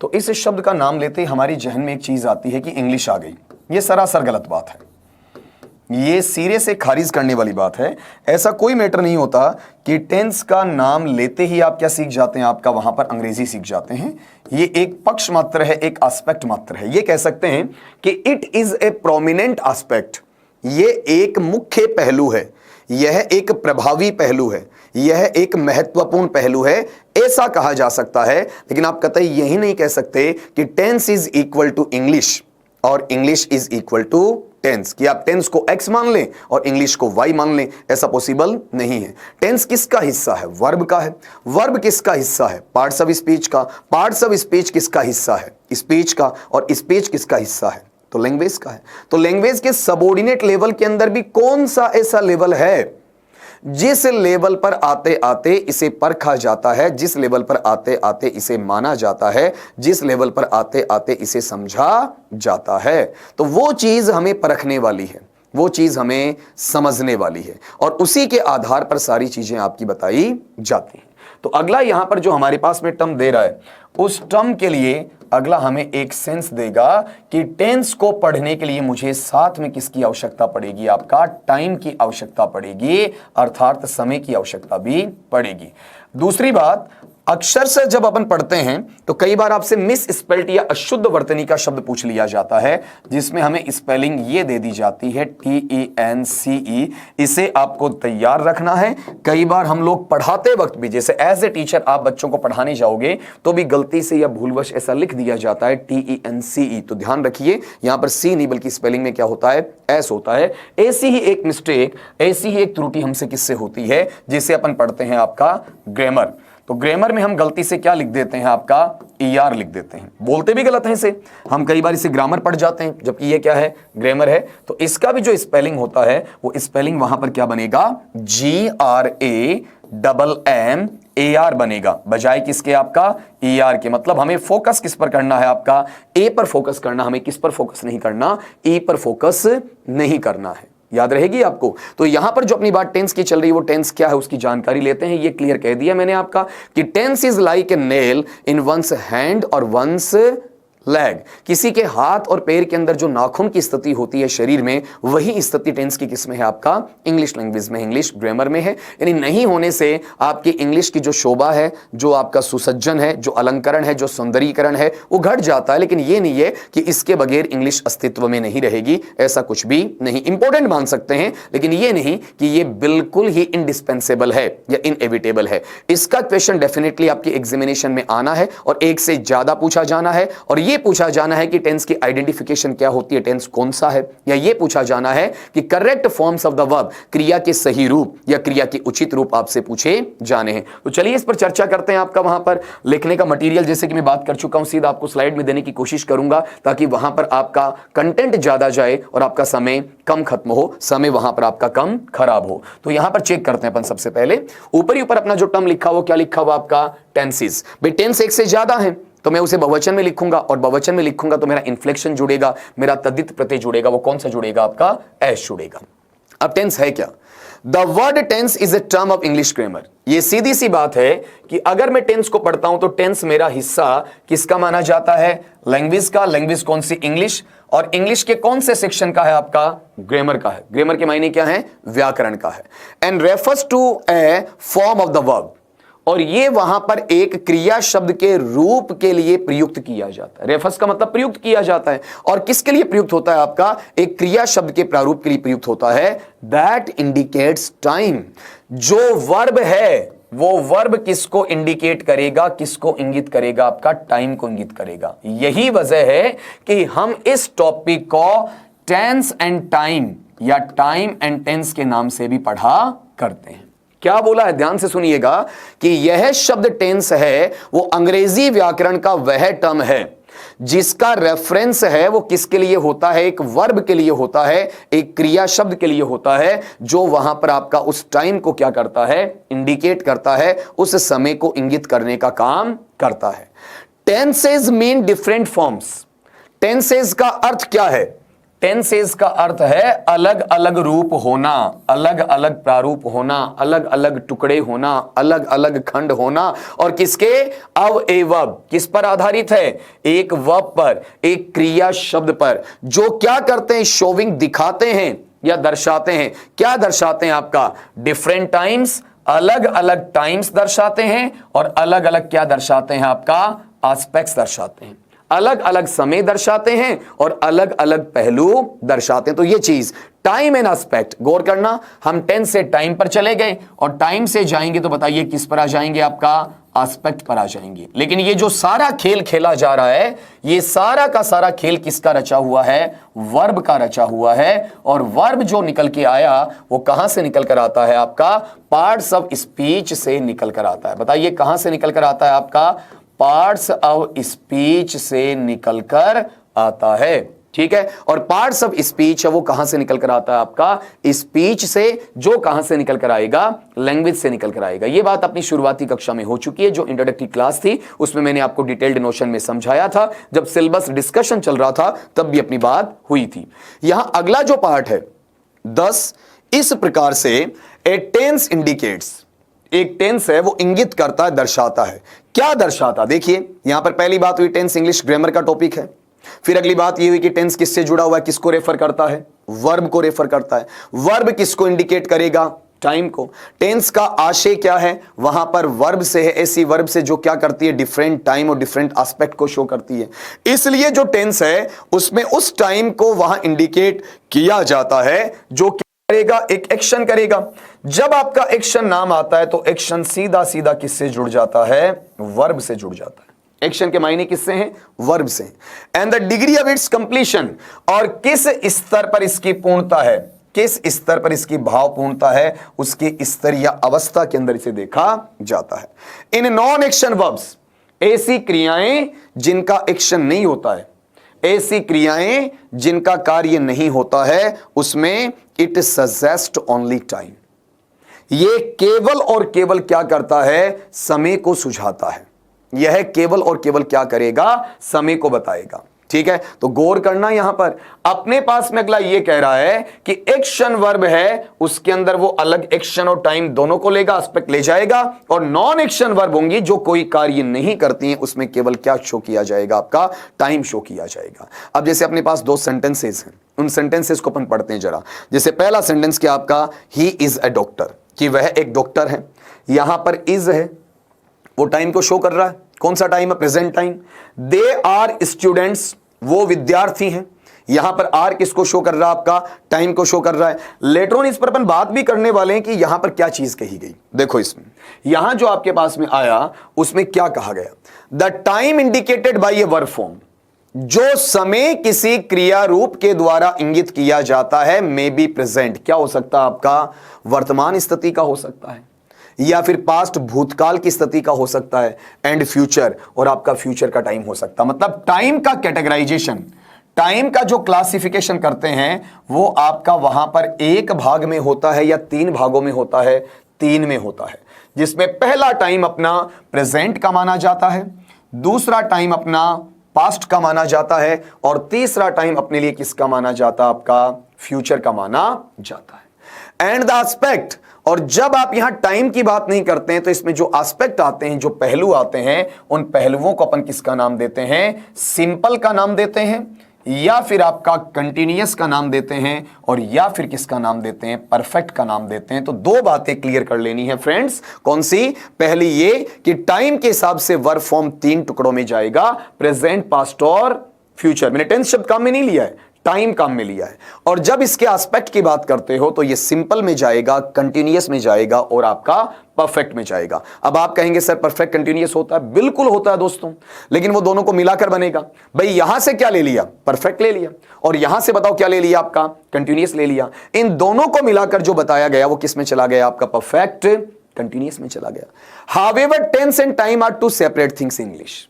तो इस शब्द का नाम लेते ही हमारी जहन में एक चीज आती है कि इंग्लिश आ गई। ये सरासर गलत बात है, ये सिरे से खारिज करने वाली बात है। ऐसा कोई मैटर नहीं होता कि टेंस का नाम लेते ही आप क्या सीख जाते हैं, आपका वहां पर अंग्रेजी सीख जाते हैं। ये एक पक्ष मात्र है, एक एस्पेक्ट मात्र है। ये कह सकते हैं कि it is a prominent aspect, ये एक मुख्य पहलू है, यह एक प्रभावी पहलू है, यह एक महत्वपूर्ण पहलू है, ऐसा कहा जा सकता है। लेकिन आप कतई यही नहीं कह सकते कि tense is equal to English और English is equal to tense, कि आप टेंस को एक्स मान लें और इंग्लिश को वाई मान लें। ऐसा पॉसिबल नहीं है। टेंस किसका हिस्सा है? वर्ब का है। वर्ब किसका हिस्सा है? पार्ट्स ऑफ स्पीच का। पार्ट्स ऑफ स्पीच किसका हिस्सा है? स्पीच का। और स्पीच किसका हिस्सा है? तो लैंग्वेज का है। तो लैंग्वेज के सबऑर्डिनेट लेवल के अंदर भी कौन सा ऐसा लेवल है जिस लेवल पर आते आते इसे परखा जाता है, जिस लेवल पर आते आते इसे माना जाता है, जिस लेवल पर आते आते इसे समझा जाता है। तो वो चीज हमें परखने वाली है, वो चीज हमें समझने वाली है, और उसी के आधार पर सारी चीजें आपकी बताई जाती हैं। तो अगला यहां पर जो हमारे पास में टर्म दे रहा है, उस टर्म के लिए अगला हमें एक सेंस देगा कि टेंस को पढ़ने के लिए मुझे साथ में किसकी आवश्यकता पड़ेगी? आपका टाइम की आवश्यकता पड़ेगी, अर्थात समय की आवश्यकता भी पड़ेगी। दूसरी बात, अक्षर से जब अपन पढ़ते हैं तो कई बार आपसे मिस स्पेल्ड या अशुद्ध वर्तनी का शब्द पूछ लिया जाता है, जिसमें हमें स्पेलिंग ये दे दी जाती है TENCE। इसे आपको तैयार रखना है। कई बार हम लोग पढ़ाते वक्त भी, जैसे एज ए टीचर आप बच्चों को पढ़ाने जाओगे तो भी गलती से या भूलवश ऐसा लिख दिया जाता है TENCE। तो ध्यान रखिए, यहां पर सी नहीं बल्कि स्पेलिंग में क्या होता है? एस होता है। ऐसी ही एक मिस्टेक, ऐसी ही एक त्रुटि हमसे किससे होती है, जिसे अपन पढ़ते हैं आपका ग्रामर। तो ग्रामर में हम गलती से क्या लिख देते हैं? आपका ER लिख देते हैं। बोलते भी गलत है इसे, हम कई बार इसे ग्रामर पढ़ जाते हैं, जबकि ये क्या है? ग्रामर है। तो इसका भी जो स्पेलिंग होता है वो स्पेलिंग वहां पर क्या बनेगा? GRAMMAR बनेगा, बजाय किसके? आपका ER के। मतलब हमें फोकस किस पर करना है? आपका ए पर फोकस करना। हमें किस पर फोकस नहीं करना? ई पर फोकस नहीं करना है। याद रहेगी आपको। तो यहां पर जो अपनी बात टेंस की चल रही है, वो टेंस क्या है उसकी जानकारी लेते हैं। ये क्लियर कह दिया मैंने आपका कि tense is like a nail in one's hand or one's leg. किसी के हाथ और पैर के अंदर जो नाखून की स्थिति होती है शरीर में, वही स्थिति टेंस की किस में है? आपका इंग्लिश लैंग्वेज में, इंग्लिश ग्रामर में है। यानी नहीं होने से आपकी इंग्लिश की जो शोभा है, जो आपका सुसज्जन है, जो अलंकरण है, जो सौंदर्यीकरण है, वो घट जाता है। लेकिन ये नहीं है कि इसके बगैर इंग्लिश अस्तित्व में नहीं रहेगी, ऐसा कुछ भी नहीं। इंपॉर्टेंट मान सकते हैं, लेकिन ये नहीं कि ये बिल्कुल ही इंडिस्पेंसेबल है या इनएविटेबल है। इसका क्वेश्चन डेफिनेटली आपके एग्जामिनेशन में आना है और एक से ज्यादा पूछा जाना है। और ये पूछा जाना है कि टेंस की आइडेंटिफिकेशन क्या होती है, टेंस कौन सा है, या ये पूछा जाना है कि correct forms of the verb, क्रिया के सही रूप या क्रिया के उचित रूप आपसे पूछे जाने हैं। तो चलिए इस पर चर्चा करते हैं। आपका वहां पर लिखने का मटेरियल जैसे कि मैं बात कर चुका हूं, सीधा आपको स्लाइड में देने की कोशिश करूंगा, ताकि वहां पर आपका कंटेंट ज्यादा जाए और आपका समय कम खत्म हो, समय वहां पर आपका कम खराब हो। तो यहां पर चेक करते हैं अपन सबसे पहले। ऊपर ही ऊपर अपना जो टर्म लिखा हुआ, क्या लिखा हुआ? आपका टेंसेस। भाई टेंस एक से ज्यादा है तो मैं उसे बहुवचन में लिखूंगा, और बहुवचन में लिखूंगा तो मेरा इन्फ्लेक्शन जुड़ेगा, मेरा तद्धित प्रत्यय जुड़ेगा। वो कौन सा जुड़ेगा? आपका एस जुड़ेगा। अब टेंस है क्या? The word tense is a term of English grammar. ये सीधी सी बात है कि अगर मैं टेंस को पढ़ता हूं तो टेंस मेरा हिस्सा किसका माना जाता है? लैंग्वेज का। लैंग्वेज कौन सी? इंग्लिश। और इंग्लिश के कौन से सेक्शन का है? आपका ग्रामर का है। ग्रामर के मायने क्या है? व्याकरण का है। And refers to a form of the verb, और ये वहां पर एक क्रिया शब्द के रूप के लिए प्रयुक्त किया जाता है। रेफर्स का मतलब प्रयुक्त किया जाता है। और किसके लिए प्रयुक्त होता है? आपका एक क्रिया शब्द के प्रारूप के लिए प्रयुक्त होता है। That indicates time. जो वर्ब है वो वर्ब किसको इंडिकेट करेगा, किसको इंगित करेगा? आपका टाइम को इंगित करेगा। यही वजह है कि हम इस टॉपिक को टेंस एंड टाइम या टाइम एंड टेंस के नाम से भी पढ़ा करते हैं। क्या बोला है? ध्यान से सुनिएगा कि यह शब्द टेंस है वो अंग्रेजी व्याकरण का वह टर्म है जिसका रेफरेंस है वो किसके लिए होता है? एक वर्ब के लिए होता है, एक क्रिया शब्द के लिए होता है, जो वहां पर आपका उस टाइम को क्या करता है? इंडिकेट करता है, उस समय को इंगित करने का काम करता है। Tenses mean different forms. Tenses का अर्थ क्या है? टेंसेस का अर्थ है अलग अलग रूप होना, अलग अलग प्रारूप होना, अलग अलग टुकड़े होना, अलग अलग खंड होना। और किसके? अवयव। किस पर आधारित है? एक वर्ब पर, एक क्रिया शब्द पर, जो क्या करते हैं? शोविंग, दिखाते हैं या दर्शाते हैं। क्या दर्शाते हैं आपका? डिफरेंट टाइम्स, अलग अलग टाइम्स दर्शाते हैं, और अलग अलग क्या दर्शाते हैं आपका? एस्पेक्ट्स दर्शाते हैं। अलग अलग समय दर्शाते हैं और अलग अलग पहलू दर्शाते हैं। तो ये चीज टाइम एंड एस्पेक्ट, गौर करना। हम टेंस से टाइम पर चले गए और टाइम से जाएंगे तो बताइए किस पर आ जाएंगे? आपका एस्पेक्ट पर आ जाएंगे। लेकिन ये जो सारा खेल खेला जा रहा है, ये सारा का सारा खेल किसका रचा हुआ है? वर्ब का रचा हुआ है। और वर्ब जो निकल के आया वो कहां से निकल कर आता है? आपका पार्ट्स ऑफ स्पीच से निकल कर आता है। बताइए कहां से निकल कर आता है? आपका पार्ट्स ऑफ स्पीच से निकलकर आता है। ठीक है, और पार्ट्स ऑफ स्पीच है वो कहां से निकल कर आता है? आपका स्पीच से, जो कहां से निकल कर आएगा? लैंग्वेज से निकल कर आएगा। ये बात अपनी शुरुआती कक्षा में हो चुकी है, जो इंट्रोडक्टरी क्लास थी उसमें मैंने आपको डिटेल्ड नोशन में समझाया था। जब सिलेबस डिस्कशन चल रहा था तब भी अपनी बात हुई थी। यहां अगला जो पार्ट है 10, इस प्रकार से ए टेंस इंडिकेट्स, एक टेंस है वो इंगित करता है, दर्शाता है। क्या दर्शाता? देखिए यहां पर पहली बात हुई टेंस इंग्लिश ग्रामर का टॉपिक है। फिर अगली बात ये हुई कि टेंस किससे जुड़ा हुआ है? किसको रेफर करता है? वर्ब को रेफर करता है। वर्ब किसको इंडिकेट करेगा? टाइम को। टेंस का आशय क्या है? वहां पर वर्ब से है, ऐसी वर्ब से जो क्या करती है? डिफरेंट टाइम और डिफरेंट एस्पेक्ट को शो करती है। इसलिए जो टेंस है उसमें उस टाइम को वहां इंडिकेट किया जाता है जो करेगा, एक एक्शन करेगा। जब आपका एक्शन नाम आता है तो एक्शन सीधा सीधा किससे जुड़ जाता है? वर्ब से जुड़ जाता है। एक्शन के मायने किससे हैं? वर्ब से। And the degree of its completion, और किस स्तर पर इसकी पूर्णता है, किस स्तर पर इसकी भावपूर्णता है, उसके स्तर या अवस्था के अंदर इसे देखा जाता है। इन नॉन एक्शन वर्ब्स, ऐसी क्रियाएं जिनका एक्शन नहीं होता है, ऐसी क्रियाएं जिनका कार्य नहीं होता है, उसमें इट सजेस्ट ओनली टाइम, यह केवल और केवल क्या करता है? समय को सुझाता है। यह केवल और केवल क्या करेगा? समय को बताएगा। ठीक है, तो गौर करना यहां पर अपने पास में अगला यह कह रहा है कि एक्शन वर्ब है, उसके अंदर वो अलग एक्शन और टाइम दोनों को लेगा, एस्पेक्ट ले जाएगा। और नॉन एक्शन वर्ब होंगी जो कोई कार्य नहीं करती हैं, उसमें केवल क्या शो किया जाएगा? आपका टाइम शो किया जाएगा। अब जैसे अपने पास 2 सेंटेंसेस हैं, उन सेंटेंसेस को अपन पढ़ते हैं जरा। जैसे पहला सेंटेंस क्या आपका? ही इज अ डॉक्टर, कि वह एक डॉक्टर है। यहां पर इज है, वो टाइम को शो कर रहा है। कौन सा टाइम है? Present time. They are students, वो विद्यार्थी हैं। यहां पर आर किसको शो कर रहा है? आपका टाइम को शो कर रहा है। लेटर ऑन इस पर अपन बात भी करने वाले हैं कि यहां पर क्या चीज कही गई। देखो इसमें यहां जो आपके पास में आया उसमें क्या कहा गया? The time indicated by a verb form, जो समय किसी क्रिया रूप के द्वारा इंगित किया जाता है, मे बी प्रेजेंट, क्या हो सकता है? आपका वर्तमान स्थिति का हो सकता है, या फिर पास्ट भूतकाल की स्थिति का हो सकता है, एंड फ्यूचर, और आपका फ्यूचर का टाइम हो सकता है। मतलब टाइम का कैटेगराइजेशन, टाइम का जो क्लासिफिकेशन करते हैं वो आपका वहां पर एक भाग में होता है या 3 भागों में होता है? 3 में होता है, जिसमें पहला टाइम अपना प्रेजेंट का माना जाता है, दूसरा टाइम अपना पास्ट का माना जाता है, और तीसरा टाइम अपने लिए किसका माना जाता है? आपका फ्यूचर का माना जाता है। एंड द एस्पेक्ट, और जब आप यहां टाइम की बात नहीं करते हैं तो इसमें जो एस्पेक्ट आते हैं, जो पहलू आते हैं, उन पहलुओं को अपन किसका नाम देते हैं? सिंपल का नाम देते हैं, या फिर आपका कंटिन्यूअस का नाम देते हैं, और या फिर किसका नाम देते हैं? परफेक्ट का नाम देते हैं। तो 2 बातें क्लियर कर लेनी है फ्रेंड्स। कौन सी? पहली ये कि टाइम के हिसाब से वर्ब फॉर्म 3 टुकड़ों में जाएगा, प्रेजेंट, पास्ट और फ्यूचर। मैंने टेंस शब्द काम में नहीं लिया है, टाइम काम में लिया है। और जब इसके एस्पेक्ट की बात करते हो तो ये सिंपल में जाएगा, कंटिन्यूअस में जाएगा, और आपका परफेक्ट में जाएगा। अब आप कहेंगे सर परफेक्ट कंटिन्यूअस होता है? बिल्कुल होता है दोस्तों, लेकिन वो दोनों को मिलाकर बनेगा। भाई यहां से क्या ले लिया? परफेक्ट ले लिया, और यहां से बताओ क्या ले लिया? आपका कंटिन्यूअस ले लिया। इन दोनों को मिलाकर जो बताया गया वो किस में चला गया? आपका परफेक्ट कंटिन्यूअस में चला गया। However tense and time are 2 separate things in English.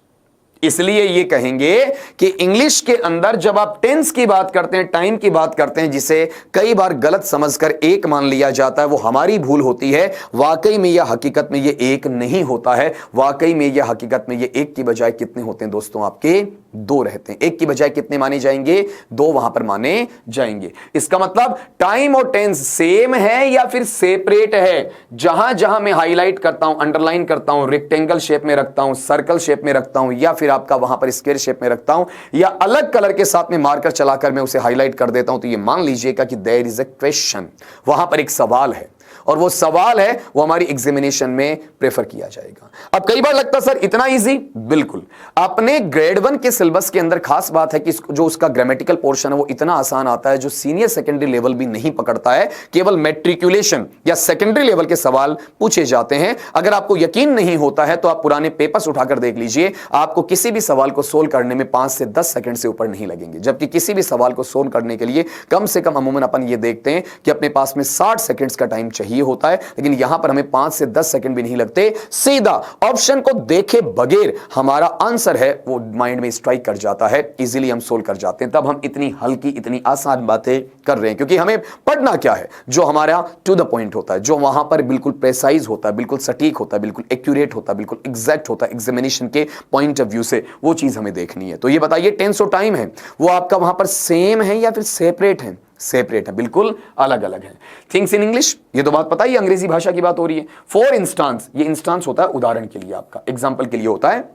इसलिए ये कहेंगे कि इंग्लिश के अंदर जब आप टेंस की बात करते हैं, टाइम की बात करते हैं, जिसे कई बार गलत समझकर एक मान लिया जाता है, वो हमारी भूल होती है। वाकई में यह हकीकत में ये एक नहीं होता है। वाकई में यह हकीकत में ये एक की बजाय कितने होते हैं दोस्तों? आपके दो रहते हैं, एक की बजाय कितने माने जाएंगे, दो वहां पर माने जाएंगे। इसका मतलब टाइम और टेंस सेम है या फिर सेपरेट है। जहां जहां मैं हाईलाइट करता हूं, अंडरलाइन करता हूं, रेक्टेंगल शेप में रखता हूं, सर्कल शेप में रखता हूं, या फिर आपका वहां पर स्क्वायर शेप में रखता हूं, या अलग कलर के साथ में मार्कर चलाकर मैं उसे हाईलाइट कर देता हूं, तो ये मान लीजिएगा कि देयर इज अ क्वेश्चन, वहां पर एक सवाल है, और वो सवाल है वो हमारी एग्जामिनेशन में प्रेफर किया जाएगा। अब कई बार लगता सर इतना इजी, बिल्कुल अपने ग्रेड 1 के सिलेबस के अंदर खास बात है कि जो उसका ग्रामेटिकल पोर्शन है वो इतना आसान आता है जो सीनियर सेकेंडरी लेवल भी नहीं पकड़ता है। केवल मैट्रिकुलेशन या सेकेंडरी लेवल के सवाल पूछे जाते हैं। अगर आपको यकीन नहीं होता है तो आप पुराने पेपर्स उठाकर देख लीजिए, आपको किसी भी सवाल को सोल्व करने में 5 से 10 सेकंड से ऊपर नहीं लगेंगे, जबकि किसी भी सवाल को सोल्व करने के लिए कम से कम अमूमन अपन ये देखते हैं कि अपने पास में 60 सेकंड्स का टाइम चाहिए होता है, लेकिन यहां पर हमें 5 से 10 सेकंड भी नहीं लगते। सीधा ऑप्शन को देखे बगैर हमारा आंसर है वो माइंड में स्ट्राइक कर जाता है, इजीली हम सोल्व कर जाते हैं। तब हम इतनी हल्की इतनी आसान बातें कर रहे हैं, क्योंकि हमें पढ़ना क्या है, जो हमारा टू द पॉइंट होता है, जो वहां पर बिल्कुल प्रेसाइज होता है, बिल्कुल सटीक होता है, बिल्कुल एक्यूरेट होता है, बिल्कुल एग्जैक्ट होता है एग्जामिनेशन के पॉइंट ऑफ व्यू से, वो चीज हमें देखनी है। तो ये बताइए टेंस और टाइम है वो आपका वहां पर सेम है या फिर सेपरेट है? सेपरेट है, बिल्कुल अलग अलग है। थिंग्स इन इंग्लिश, ये तो बात पता ही, अंग्रेजी भाषा की बात हो रही है। फॉर इंस्टांस, ये इंस्टांस होता है उदाहरण के लिए, आपका एग्जाम्पल के लिए होता है।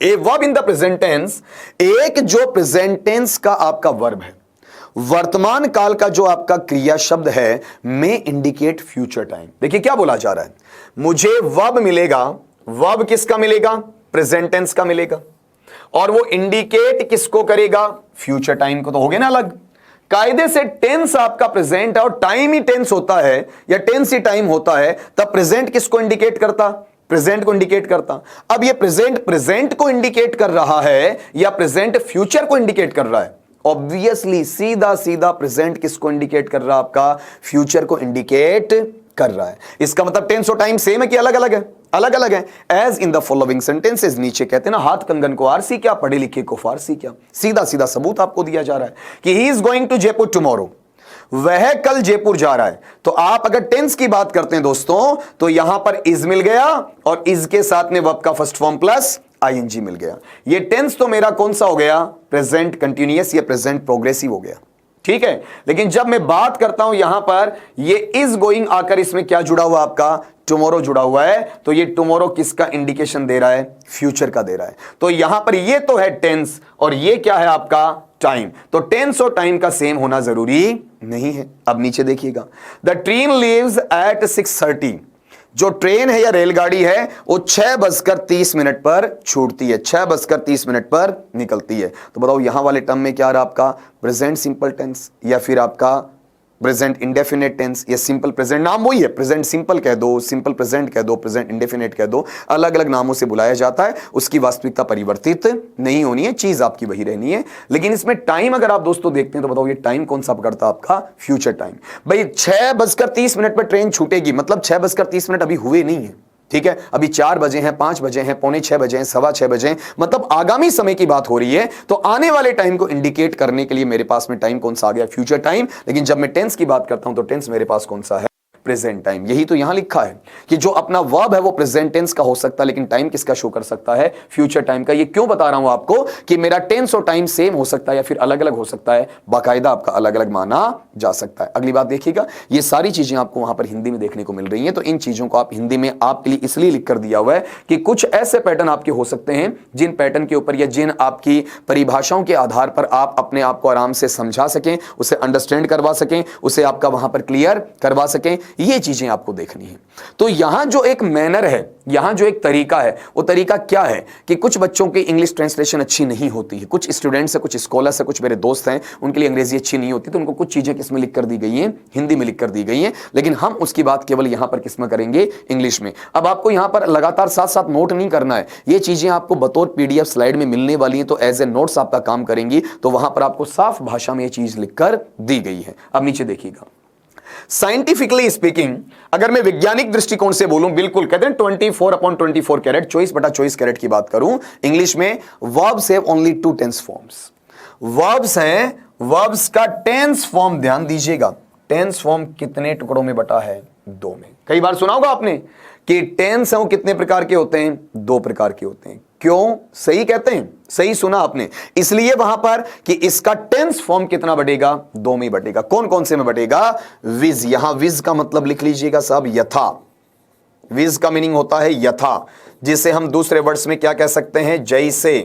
A verb in the present tense, एक जो प्रेजेंट टेंस का आपका वर्ब है, वर्तमान काल का जो आपका क्रिया शब्द है, में इंडिकेट फ्यूचर टाइम। देखिए क्या बोला जा रहा है, मुझे वर्ब मिलेगा, वर्ब किसका मिलेगा, प्रेजेंट टेंस का मिलेगा, और वो इंडिकेट किसको करेगा, फ्यूचर टाइम को। तो हो गया ना अलग। कायदे से टेंस आपका प्रेजेंट है और टाइम ही टेंस होता है, या टेंस ही टाइम होता है, तब प्रेजेंट किसको इंडिकेट करता, प्रेजेंट को इंडिकेट करता। अब ये प्रेजेंट को इंडिकेट कर रहा है या प्रेजेंट फ्यूचर को इंडिकेट कर रहा है? ऑब्वियसली सीधा सीधा प्रेजेंट किसको इंडिकेट कर रहा है, आपका फ्यूचर को इंडिकेट कर रहा है। इसका मतलब टेंस और टाइम सेम है कि अलग अलग है? अलग अलग है। As in the following sentences, नीचे कहते हैं ना, हाथ कंगन को आरसी क्या, पढ़े लिखे को फारसी क्या। सीधा सीधा सबूत आपको दिया जा रहा है कि he is going to Jaipur tomorrow, वह कल जयपुर जा रहा है। तो आप अगर टेंस की बात करते हैं दोस्तों, तो यहां पर इज मिल गया और इज के साथ में वर्ब का फर्स्ट फॉर्म प्लस आईएनजी मिल गया। ये टेंस तो मेरा कौन सा हो गया, प्रेजेंट कंटिन्यूअस या प्रेजेंट प्रोग्रेसिव हो गया, ठीक है। लेकिन जब मैं बात करता हूं यहां पर ये इज गोइंग आकर इसमें क्या जुड़ा हुआ, आपका टुमारो जुड़ा हुआ है, तो ये टुमारो किसका इंडिकेशन दे रहा है, फ्यूचर का दे रहा है। तो यहां पर ये तो है टेंस और ये क्या है आपका टाइम। तो टेंस और टाइम का सेम होना जरूरी नहीं है। अब नीचे देखिएगा, द ट्रेन लीव्स एट 6:30, जो ट्रेन है या रेलगाड़ी है वो 6:30 पर छूटती है, 6:30 पर निकलती है। तो बताओ यहां वाले टर्म में क्या आ रहा आपका, प्रेजेंट सिंपल टेंस या फिर आपका प्रेजेंट इंडेफिनेट टेंस या सिंपल प्रेजेंट। नाम वही है, प्रेजेंट सिंपल कह दो, सिंपल प्रेजेंट कह दो, प्रेजेंट इंडेफिनेट कह दो, अलग अलग नामों से बुलाया जाता है। उसकी वास्तविकता परिवर्तित नहीं होनी है, चीज आपकी वही रहनी है। लेकिन इसमें टाइम अगर आप दोस्तों देखते हैं तो बताओ ये टाइम कौन सा पकड़ता है, आपका फ्यूचर टाइम। भाई 6:30 पर ट्रेन छूटेगी, मतलब 6:30 अभी हुए नहीं है, ठीक है। अभी 4 बजे हैं, 5 बजे हैं, 5:45 बजे हैं, 6:15 बजे हैं, मतलब आगामी समय की बात हो रही है। तो आने वाले टाइम को इंडिकेट करने के लिए मेरे पास में टाइम कौन सा आ गया, फ्यूचर टाइम। लेकिन जब मैं टेंस की बात करता हूं तो टेंस मेरे पास कौन सा है, प्रेजेंट टाइम। यही तो यहां लिखा है कि जो अपना वर्ब है वो प्रेजेंट टेंस का हो सकता है, लेकिन टाइम किसका शो कर सकता है, फ्यूचर टाइम का। ये क्यों बता रहा हूं आपको कि मेरा टेंस और टाइम सेम हो सकता है या फिर अलग अलग हो सकता है, बाकायदा आपका अलग अलग माना जा सकता है। अगली बात देखिएगा, ये सारी चीजें आपको वहां पर हिंदी में देखने को मिल रही हैं, तो इन चीजों को आप हिंदी में आपके लिए इसलिए लिख कर दिया हुआ है कि कुछ ऐसे पैटर्न आपके हो सकते हैं जिन पैटर्न के ऊपर या जिन आपकी परिभाषाओं के आधार पर आप अपने आप को आराम से समझा सकें, उसे अंडरस्टैंड करवा सकें, उसे आपका वहां पर क्लियर करवा सकें। ये चीजें आपको देखनी है। तो यहां जो एक मैनर है, यहां जो एक तरीका है, वो तरीका क्या है कि कुछ बच्चों की इंग्लिश ट्रांसलेशन अच्छी नहीं होती है, कुछ स्टूडेंट्स है, कुछ स्कॉलर्स है, कुछ मेरे दोस्त हैं, उनके लिए अंग्रेजी अच्छी नहीं होती, तो उनको कुछ चीजें किसमें लिख कर दी गई हैं, हिंदी में लिख कर दी गई हैं। लेकिन हम उसकी बात केवल यहां पर किसमें करेंगे, इंग्लिश में। अब आपको यहां पर लगातार साथ साथ नोट नहीं करना है, ये चीजें आपको बतौर पीडीएफ स्लाइड में मिलने वाली हैं, तो एज ए नोट्स आपका काम करेंगी। तो वहां पर आपको साफ भाषा में ये चीज लिखकर दी गई है। अब नीचे देखिएगा, साइंटिफिकली स्पीकिंग, अगर मैं वैज्ञानिक दृष्टिकोण से बोलूं, बिल्कुल कहते हैं 24/24 कैरेट, 24/24 कैरेट की बात करूं, इंग्लिश में verbs have only 2 tense forms. Verbs हैं, वर्ब्स का टेंस फॉर्म ध्यान दीजिएगा, टेंस फॉर्म कितने टुकड़ों में बटा है, 2 में। कई बार सुना होगा आपने कि टेंस है वो कितने प्रकार के होते हैं, 2 प्रकार के होते हैं। क्यों? सही कहते हैं, सही सुना आपने। इसलिए वहां पर कि इसका टेंस फॉर्म कितना बढ़ेगा? 2 में बढ़ेगा। कौन कौन से में बढ़ेगा? विज। यहां विज का मतलब लिख लीजिएगा साहब, यथा। विज का मीनिंग होता है यथा, जिसे हम दूसरे वर्ड्स में क्या कह सकते हैं? जैसे,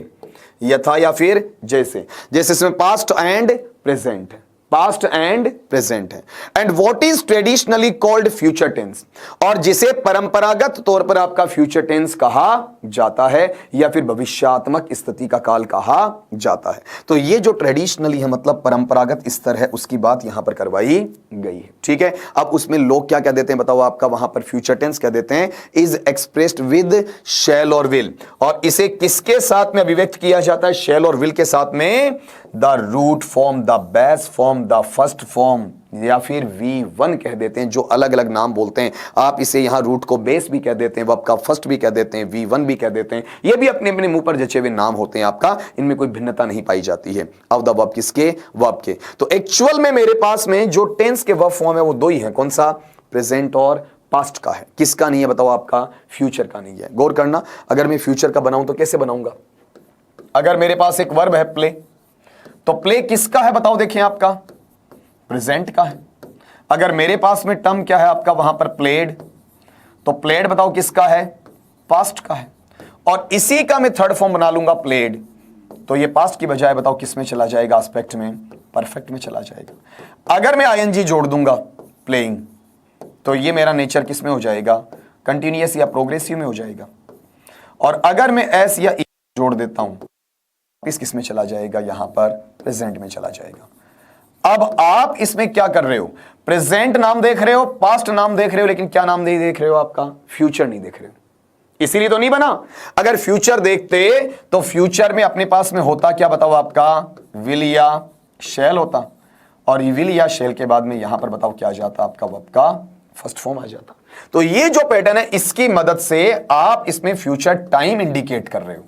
यथा या फिर जैसे। जैसे इसमें पास्ट एंड प्रेजेंट है, पास्ट एंड प्रेजेंट है। And what is traditionally called future tense, और जिसे परंपरागत तौर पर आपका फ्यूचर टेंस कहा जाता है या फिर भविष्यात्मक स्थिति का काल कहा जाता है। तो ये जो ट्रेडिशनली है मतलब परंपरागत स्तर है, उसकी बात यहां पर करवाई गई है। ठीक है, अब उसमें लोग क्या क्या देते हैं बताओ? आपका वहां पर फ्यूचर टेंस क्या देते हैं? इज एक्सप्रेस्ड विद शैल और विल। और इसे किसके साथ में अभिव्यक्त किया जाता है? शैल और विल के साथ में। The root form, the base form, the first form, या फिर V1 कह देते हैं, जो अलग अलग नाम बोलते हैं। आप इसे यहां रूट को बेस भी कह देते हैं, वर्ब का फर्स्ट भी कह देते हैं, V1 भी कह देते हैं। ये भी अपने अपने मुंह पर जचे हुए नाम होते हैं आपका, इनमें कोई भिन्नता नहीं पाई जाती है। अब द वर्ब किसके? वर्ब के। तो एक्चुअल में मेरे पास में जो टेंस के वर्ब फॉर्म है वो 2 ही है। कौन सा? प्रेजेंट और पास्ट का है। किसका नहीं है बताओ? आपका फ्यूचर का नहीं है। गौर करना, अगर मैं फ्यूचर का बनाऊं तो कैसे बनाऊंगा? अगर मेरे पास एक वर्ब है प्ले, तो प्ले किसका है बताओ? देखिए आपका प्रेजेंट का है। अगर मेरे पास में टर्म क्या है आपका वहां पर? प्लेड, तो प्लेड बताओ किसका है? पास्ट का है। और इसी का मैं थर्ड फॉर्म बना लूंगा प्लेड, तो ये पास्ट की बजाय बताओ किस में चला जाएगा? एस्पेक्ट में, परफेक्ट में चला जाएगा। अगर मैं आईएनजी जोड़ दूंगा प्लेइंग, तो ये मेरा नेचर किस में हो जाएगा? कंटिन्यूअस या प्रोग्रेसिव में हो जाएगा। और अगर मैं एस या ई जोड़ देता हूं, किस में चला जाएगा? यहां पर प्रेजेंट में चला जाएगा। अब आप इसमें क्या कर रहे हो? प्रेजेंट नाम देख रहे हो, पास्ट नाम देख रहे हो, लेकिन क्या नाम नहीं देख रहे हो? आपका फ्यूचर नहीं देख रहे हो। इसीलिए तो नहीं बना। अगर फ्यूचर देखते तो फ्यूचर में अपने पास में होता क्या बताओ? आपका विल या शैल होता, और विल या शैल के बाद में यहां पर बताओ क्या आ जाता? आपका वर्ब का फर्स्ट फॉर्म आ जाता। तो ये जो पैटर्न है, इसकी मदद से आप इसमें फ्यूचर टाइम इंडिकेट कर रहे हो।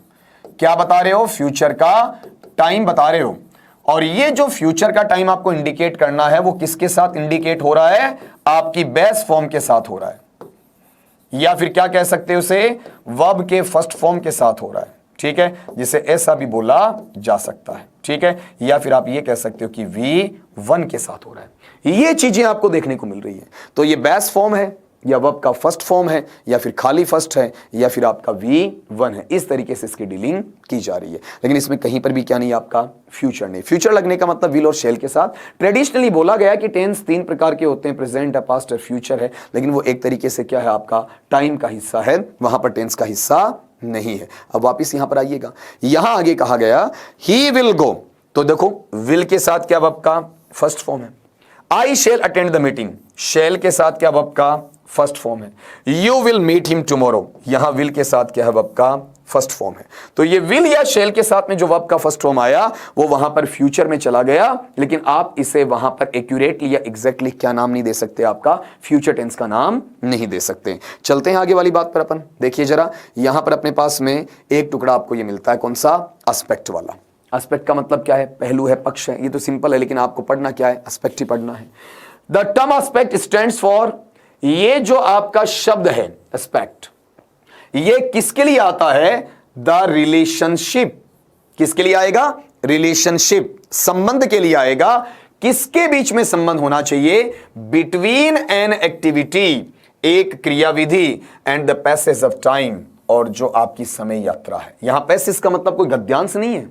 क्या बता रहे हो? फ्यूचर का टाइम बता रहे हो। और ये जो फ्यूचर का टाइम आपको इंडिकेट करना है, वो किसके साथ इंडिकेट हो रहा है? आपकी बेस फॉर्म के साथ हो रहा है, या फिर क्या कह सकते हो उसे? वर्ब के फर्स्ट फॉर्म के साथ हो रहा है। ठीक है, जिसे ऐसा भी बोला जा सकता है। ठीक है, या फिर आप ये कह सकते हो कि V1 के साथ हो रहा है। ये चीजें आपको देखने को मिल रही है। तो ये बेस फॉर्म है, या वर्ब का फर्स्ट फॉर्म है, या फिर खाली फर्स्ट है, या फिर आपका V1 है। इस तरीके से इसकी डीलिंग की जा रही है। लेकिन इसमें कहीं पर भी क्या नहीं, आपका फ्यूचर नहीं। फ्यूचर लगने का मतलब विल और शैल के साथ। ट्रेडिशनली बोला गया कि टेंस 3 प्रकार के होते हैं, प्रेजेंट है, पास्ट है, फ्यूचर है। लेकिन वो एक तरीके से क्या है? आपका टाइम का हिस्सा है, वहां पर टेंस का हिस्सा नहीं है। अब वापिस यहां पर आइएगा, यहां आगे कहा गया ही विल गो, तो देखो विल के साथ क्या वर्ब का फर्स्ट फॉर्म है। I shall attend the meeting, shall के साथ क्या वर्ब का फर्स्ट फॉर्म है। You will meet him tomorrow, यहां विल के साथ क्या है? वर्ब का फर्स्ट फॉर्म है। तो ये विल या शेल के साथ में जो वर्ब का फर्स्ट फॉर्म आया, वो वहां पर फ्यूचर में चला गया। लेकिन आप इसे वहां पर एक्यूरेटली या एग्जैक्टली क्या नाम नहीं दे सकते? आपका फ्यूचर टेंस का नाम नहीं दे सकते। चलते हैं आगे वाली बात पर अपन। देखिए जरा, यहां पर अपने पास में एक टुकड़ा आपको ये मिलता है, कौन सा? एस्पेक्ट वाला। एस्पेक्ट का मतलब क्या है? पहलू है, पक्ष है। ये तो सिंपल है, लेकिन आपको पढ़ना क्या है? एस्पेक्ट ही पढ़ना है। The term aspect stands for, ये जो आपका शब्द है एस्पेक्ट, ये किसके लिए आता है? The relationship. किसके लिए आएगा? रिलेशनशिप, संबंध के लिए आएगा। किसके बीच में संबंध होना चाहिए? बिटवीन एन एक्टिविटी, एक क्रियाविधि, and the passage of time, और जो आपकी समय यात्रा है। यहां पैसेज का मतलब कोई गद्यांश नहीं है,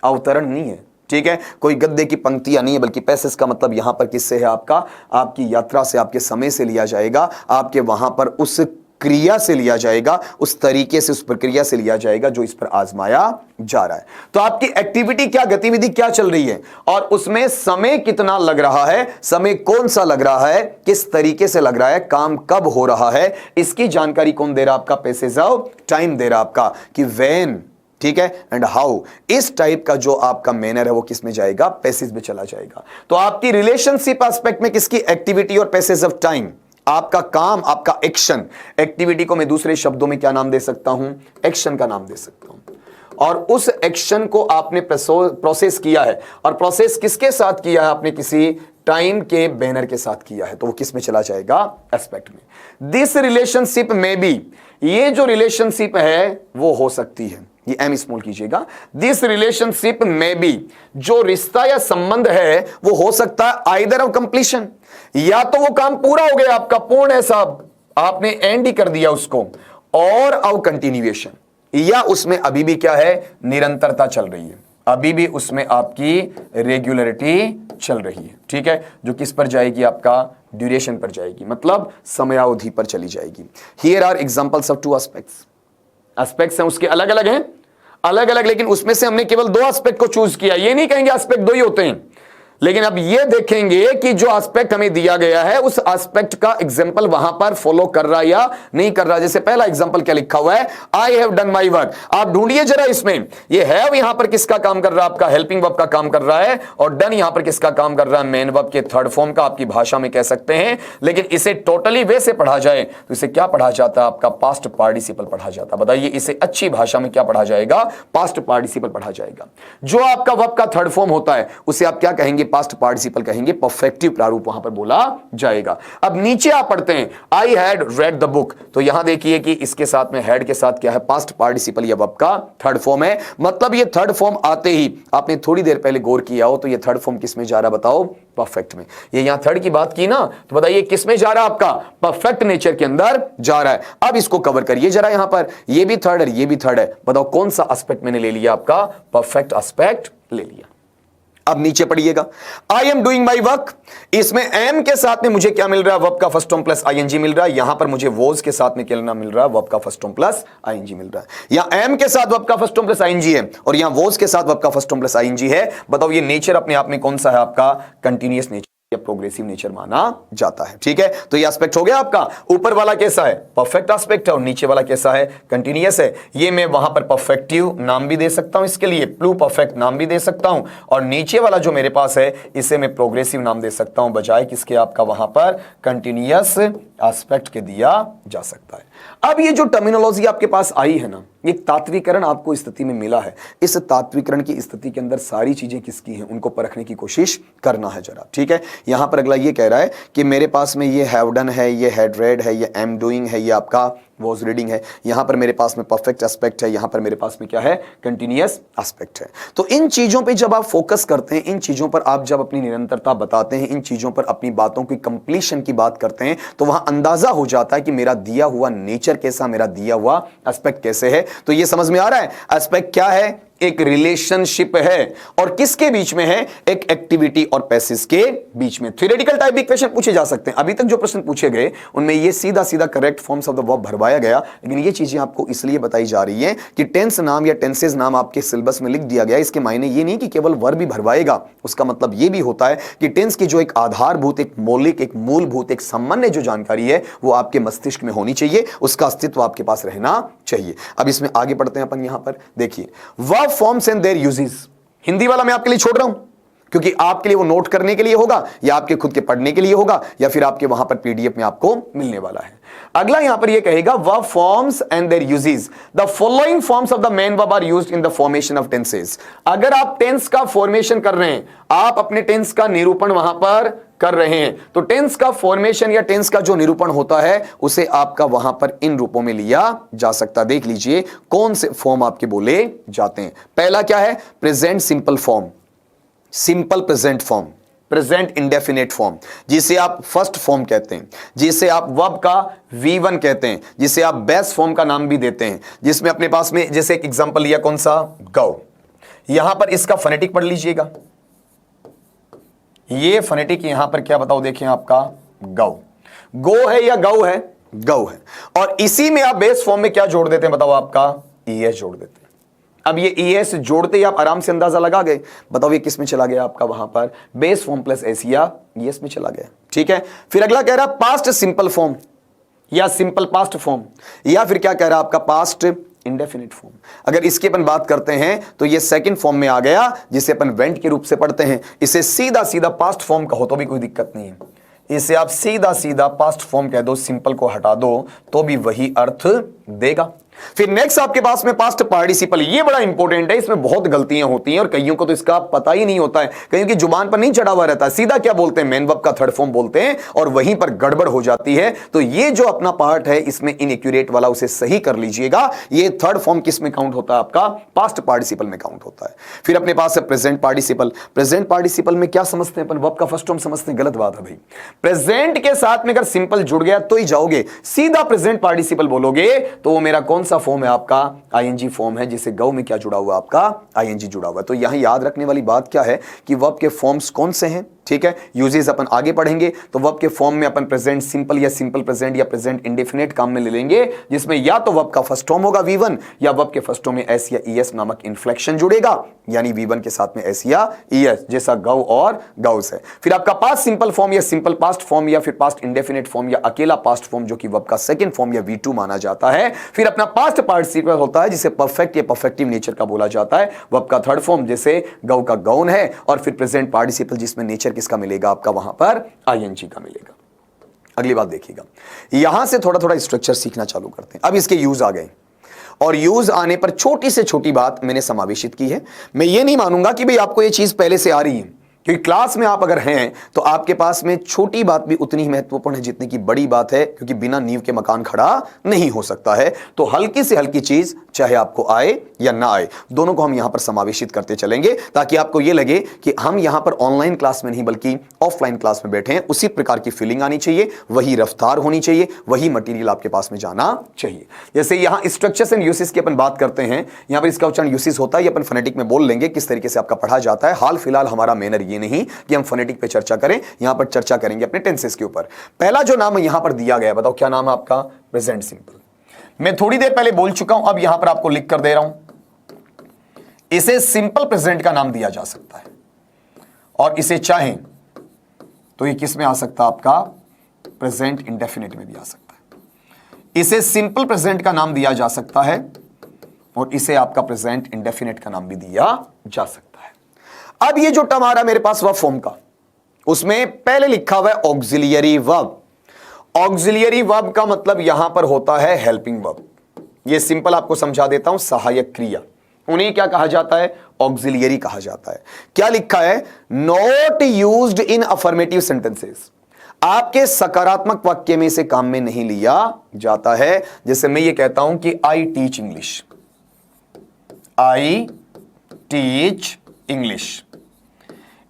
अवतरण नहीं है। ठीक है, कोई गद्य की पंक्तियां नहीं है, बल्कि पैसेज का मतलब यहां पर किससे है? आपका आपकी यात्रा से, आपके समय से लिया जाएगा, आपके वहां पर उस क्रिया से लिया जाएगा, उस तरीके से, उस प्रक्रिया से लिया जाएगा जो इस पर आजमाया जा रहा है। तो आपकी एक्टिविटी क्या, गतिविधि क्या चल रही है, और उसमें समय कितना लग रहा है, समय कौन सा लग रहा है, किस तरीके से लग रहा है, काम कब हो रहा है, इसकी जानकारी कौन दे रहा है? आपका पैसेज ऑफ टाइम दे रहा है आपका, कि व्हेन, ठीक है, एंड हाउ। इस टाइप का जो आपका मैनर है वो किस में जाएगा? पैसेज में चला जाएगा। तो आपकी रिलेशनशिप एस्पेक्ट में किसकी? एक्टिविटी और पैसेज ऑफ टाइम, आपका काम, आपका एक्शन। एक्टिविटी को मैं दूसरे शब्दों में क्या नाम दे सकता हूं? एक्शन का नाम दे सकता हूं। और उस एक्शन को आपने प्रोसेस किया है, और प्रोसेस किसके साथ किया है? आपने किसी टाइम के बैनर के साथ किया है, तो वो किस में चला जाएगा? एस्पेक्ट में। दिस रिलेशनशिप में भी, ये जो रिलेशनशिप है वो हो सकती है, ये एम स्मॉल कीजिएगा। दिस रिलेशनशिप में बी, जो रिश्ता या संबंध है वो हो सकता है आइदर ऑफ कंप्लीशन, या तो वो काम पूरा हो गया आपका, पूर्ण है साहब, आपने एंड ही कर दिया उसको, और ऑफ कंटिन्यूएशन, या उसमें अभी भी क्या है, निरंतरता चल रही है, अभी भी उसमें आपकी रेगुलरिटी चल रही है। ठीक है, जो किस पर जाएगी, आपका ड्यूरेशन पर जाएगी, मतलब समयावधि पर चली जाएगी। Here are examples of two aspects, aspects हैं उसके अलग अलग हैं, अलग अलग, लेकिन उसमें से हमने केवल 2 एस्पेक्ट को चूज किया। ये नहीं कहेंगे एस्पेक्ट 2 ही होते हैं, लेकिन अब ये देखेंगे कि जो एस्पेक्ट हमें दिया गया है उस एस्पेक्ट का एग्जांपल वहां पर फॉलो कर रहा या नहीं कर रहा। जैसे पहला एग्जांपल क्या लिखा हुआ है, I have done my work. आप ढूंढिए जरा इसमें, ये हैव यहां पर किसका काम कर रहा है, आपका हेल्पिंग वर्ब का काम कर रहा है, और डन यहां पर किसका काम कर रहा है, मेन वर्ब के थर्ड फॉर्म का, आपकी भाषा में कह सकते हैं। लेकिन इसे टोटली वे से पढ़ा जाए तो इसे क्या पढ़ा जाता है, आपका पास्ट पार्टिसिपल पढ़ा जाता है। बताइए इसे अच्छी भाषा में क्या पढ़ा जाएगा, पास्ट पार्टिसिपल पढ़ा जाएगा। जो आपका वर्ब का थर्ड फॉर्म होता है उसे आप क्या कहेंगे, पास्ट पार्टिसिपल कहेंगे, परफेक्टिव प्रारूप वहां पर बोला जाएगा। अब नीचे आप पढ़ते हैं I had read the book, तो यहां देखिए कि इसके साथ में हैड के साथ क्या है, पास्ट पार्टिसिपल या वर्ब का थर्ड फॉर्म है। मतलब ये थर्ड फॉर्म आते ही आपने थोड़ी देर पहले गौर किया हो तो ये थर्ड फॉर्म किस में जा रहा, बताओ, परफेक्ट में। ये यहां थर्ड की बात की ना, तो बताइए किस में जा रहा है, आपका परफेक्ट नेचर के अंदर जा रहा है। अब इसको कवर करिए जरा, यहां पर ये भी थर्ड है, ये भी थर्ड है, बताओ कौन सा एस्पेक्ट मैंने ले लिया, आपका परफेक्ट एस्पेक्ट ले लिया। अब नीचे पढ़िएगा, I am doing my work, इसमें एम के साथ में मुझे क्या मिल रहा है, वर्ब का फर्स्ट फॉर्म प्लस आईएनजी मिल रहा है। यहां पर मुझे वॉज के साथ में क्या मिल रहा है, वर्ब का फर्स्ट फॉर्म प्लस आईएनजी मिल रहा है। या एम के साथ वर्ब का फर्स्ट फॉर्म प्लस आईएनजी है, और यहां वॉज के साथ वर्ब का फर्स्ट फॉर्म प्लस आईएनजी है। बताओ ये नेचर अपने आप में कौन सा है, आपका कंटीन्यूअस नेचर या प्रोग्रेसिव नेचर माना जाता है। ठीक है, तो ये एस्पेक्ट हो गया आपका। ऊपर वाला कैसा है, परफेक्ट एस्पेक्ट है, और नीचे वाला कैसा है, कंटीन्यूअस है। ये मैं वहां पर परफेक्टिव नाम भी दे सकता हूं, इसके लिए प्लू परफेक्ट नाम भी दे सकता हूं, और नीचे वाला जो मेरे पास है इसे मैं प्रोग्रेसिव नाम दे सकता हूं, बजाय किसके, आपका वहां पर कंटीन्यूअस एस्पेक्ट के दिया जा सकता है। अब ये जो टर्मिनोलॉजी आपके पास आई है ना, एक तात्विकरण आपको स्थिति में मिला है। इस तात्विकरण की स्थिति के अंदर सारी चीजें किसकी हैं, उनको परखने की कोशिश करना है जरा। ठीक है, यहां पर अगला ये कह रहा है कि मेरे पास में ये हैव डन है, ये हैड रेड है, ये एम डूइंग है, ये आपका वॉज रीडिंग है। यहां पर मेरे पास में परफेक्ट एस्पेक्ट है, यहां पर मेरे पास में क्या है, कंटीन्यूअस एस्पेक्ट है। तो इन चीजों पे जब आप फोकस करते हैं, इन चीजों पर आप जब अपनी निरंतरता बताते हैं, इन चीजों पर अपनी बातों की कंप्लीशन की बात करते हैं, तो वहां अंदाजा हो जाता है कि मेरा दिया हुआ नेचर कैसा, मेरा दिया हुआ एस्पेक्ट कैसे है। तो ये समझ में आ रहा है, एस्पेक्ट क्या है, एक रिलेशनशिप है, और किसके बीच में है, एक एक्टिविटी और पैसिव के बीच में। थ्योरेटिकल टाइप भी क्वेश्चन पूछे जा सकते हैं। अभी तक जो प्रश्न पूछे गए उनमें ये सीधा सीधा correct forms of the verb भरवाया गया, लेकिन ये चीजें आपको इसलिए बताई जा रही हैं कि टेंस नाम या टेंसेज नाम आपके सिलेबस में लिख दिया गया। इसके मायने ये नहीं कि केवल वर्ब ही भरवाएगा, उसका मतलब ये भी होता है कि टेंस की जो एक आधारभूत, एक मौलिक, एक मूलभूत, एक सामान्य जो जानकारी है वो आपके मस्तिष्क में होनी चाहिए, उसका अस्तित्व आपके पास रहना चाहिए। अब इसमें आगे बढ़ते हैं अपन। यहां पर देखिए, verb forms and their uses, Hindi वाला मैं आपके लिए छोड़ रहा हूं क्योंकि आपके लिए वो नोट करने के लिए होगा, या आपके खुद के पढ़ने के लिए होगा, या फिर आपके वहां पर पीडीएफ में आपको मिलने वाला है। अगला यहां पर ये कहेगा, verb forms and their uses, the following forms of the main verb are used in the formation of tenses. अगर आप टेंस का फॉर्मेशन कर रहे हैं, आप अपने टेंस का निरूपण वहां पर कर रहे हैं, तो टेंस का फॉर्मेशन या टेंस का जो निरूपण होता है उसे आपका वहां पर इन रूपों में लिया जा सकता है। देख लीजिए कौन से फॉर्म आपके बोले जाते हैं। पहला क्या है, present simple form, simple present form, present indefinite form, जिसे आप फर्स्ट फॉर्म कहते हैं, जिसे आप वर्ब का V1 कहते हैं, जिसे आप बेस फॉर्म का नाम भी देते हैं, जिसमें अपने पास में जैसे एक एग्जांपल लिया कौन सा, गो। यहां पर इसका फोनेटिक पढ़ लीजिएगा, ये फोनेटिक यहां पर क्या बताओ, देखें आपका गौ, गो है या गौ है, गौ है, और इसी में आप बेस फॉर्म में क्या जोड़ देते हैं, बताओ आपका ES जोड़ देते हैं। अब ये ES जोड़ते ही आप आराम से अंदाजा लगा गए, बताओ ये किस में चला गया आपका, वहां पर बेस फॉर्म प्लस एस या ES में चला गया। ठीक है, फिर अगला कह रहा है पास्ट सिंपल फॉर्म या सिंपल पास्ट फॉर्म, या फिर क्या कह रहा है आपका पास्ट इंडेफिनिट फॉर्म। अगर इसकी अपन बात करते हैं तो ये सेकंड फॉर्म में आ गया, जिसे अपन वेंट के रूप से पढ़ते हैं। इसे सीधा सीधा पास्ट फॉर्म कहो तो भी कोई दिक्कत नहीं है, इसे आप सीधा सीधा पास्ट फॉर्म कह दो, सिंपल को हटा दो तो भी वही अर्थ देगा। फिर नेक्स्ट आपके पास में पास्ट पार्टिसिपल, ये बड़ा इंपॉर्टेंट है, इसमें बहुत गलतियां होती हैं और कईयों को तो इसका पता ही नहीं होता है, कईयों की जुबान पर नहीं चढ़ा हुआ रहता है, सीधा क्या बोलते हैं, मेन वर्ब का थर्ड फॉर्म बोलते हैं और वहीं पर गड़बड़ हो जाती है। तो ये जो अपना पार्ट है इसमें इनएक्यूरेट वाला, उसे सही कर लीजिएगा। ये थर्ड फॉर्म किस में काउंट होता है, आपका पास्ट पार्टिसिपल में काउंट होता है। फिर अपने पास है प्रेजेंट पार्टिसिपल। प्रेजेंट पार्टिसिपल में क्या समझते हैं अपन, वर्ब का फर्स्ट फॉर्म समझते हैं, गलत बात है भाई। प्रेजेंट के साथ में अगर सिंपल जुड़ गया तो ही जाओगे, सीधा प्रेजेंट पार्टिसिपल बोलोगे तो वो मेरा कौन सा फॉर्म है, आपका आईएनजी फॉर्म है, जिसे गौ में क्या जुड़ा हुआ, आपका आईएनजी जुड़ा हुआ है। तो यहां याद रखने वाली बात क्या है कि वर्ब के फॉर्म्स कौन से हैं, ठीक है। यूजेस अपन आगे पढ़ेंगे तो वर्ब के फॉर्म में अपन प्रेजेंट सिंपल या सिंपल प्रेजेंट या प्रेजेंट इंडेफिनिट काम में ले लेंगे, जिसमें या तो वर्ब का फर्स्ट फॉर्म होगा V1 या वर्ब के फर्स्ट फॉर्म में एस या ईएस नामक इन्फ्लेक्शन जुड़ेगा, यानी V1 के साथ में एस या ईएस, जैसा गौ और गौस है। फिर आपका पास्ट सिंपल फॉर्म या सिंपल पास्ट फॉर्म या फिर पास्ट इंडेफिनिट फॉर्म या अकेला पास्ट फॉर्म, जो कि वर्ब का सेकंड फॉर्म या V2 माना जाता है। फिर अपना पास्ट पार्टिसिपल होता है जिसे परफेक्ट या परफेक्टिव नेचर का बोला जाता है, वर्ब का थर्ड फॉर्म जैसे गौ का गौन है, और फिर प्रेजेंट पार्टिसिपल जिसमें नेचर किसका मिलेगा, आपका वहां पर आईएनजी का मिलेगा। अगली बात देखिएगा, यहां से थोड़ा थोड़ा स्ट्रक्चर सीखना चालू करते हैं। अब इसके यूज आ गए और यूज आने पर छोटी से छोटी बात मैंने समावेशित की है। मैं ये नहीं मानूंगा कि भाई आपको ये चीज पहले से आ रही है, क्योंकि क्लास में आप अगर हैं तो आपके पास में छोटी बात भी उतनी ही महत्वपूर्ण है जितनी की बड़ी बात है, क्योंकि बिना नींव के मकान खड़ा नहीं हो सकता है। तो हल्की से हल्की चीज चाहे आपको आए या ना आए, दोनों को हम यहां पर समावेशित करते चलेंगे, ताकि आपको यह लगे कि हम यहां पर ऑनलाइन क्लास में नहीं बल्कि ऑफलाइन क्लास में बैठे हैं। उसी प्रकार की फीलिंग आनी चाहिए, वही रफ्तार होनी चाहिए, वही मटेरियल आपके पास में जाना चाहिए। जैसे यहां स्ट्रक्चर्स एंड यूसेस की अपन बात करते हैं, यहां पर इसका उच्चारण यूसेस होता है, ये अपन फोनेटिक में बोल लेंगे किस तरीके से आपका पढ़ा जाता है। हाल फिलहाल हमारा मैनर ये नहीं कि हम फोनेटिक पे चर्चा करें, यहां पर चर्चा करेंगे अपने टेंसेस के ऊपर। पहला जो नाम यहां पर दिया गया, बताओ क्या नाम है आपका, प्रेजेंट सिंपल। मैं थोड़ी देर पहले बोल चुका हूं, अब यहां पर आपको लिख कर दे रहा हूं। इसे सिंपल प्रेजेंट का नाम दिया जा सकता है, और इसे चाहें तो ये किस में आ सकता है, आपका प्रेजेंट इंडेफिनिट में भी आ सकता है। इसे सिंपल प्रेजेंट का नाम दिया जा सकता है, और इसे आपका प्रेजेंट इंडेफिनिट का नाम भी दिया जा सकता है। अब ये जो टर्म आ रहा है मेरे पास वर्ब फॉर्म का, उसमें पहले लिखा हुआ है ऑक्सिलियरी वर्ब। ऑक्सिलियरी वर्ब का मतलब यहां पर होता है हेल्पिंग वर्ब। ये सिंपल आपको समझा देता हूं, सहायक क्रिया, उन्हें क्या कहा जाता है, ऑक्सिलियरी कहा जाता है। क्या लिखा है, not used in affirmative sentences, आपके सकारात्मक वाक्य में से काम में नहीं लिया जाता है। जैसे मैं ये कहता हूं कि I teach English, I teach English,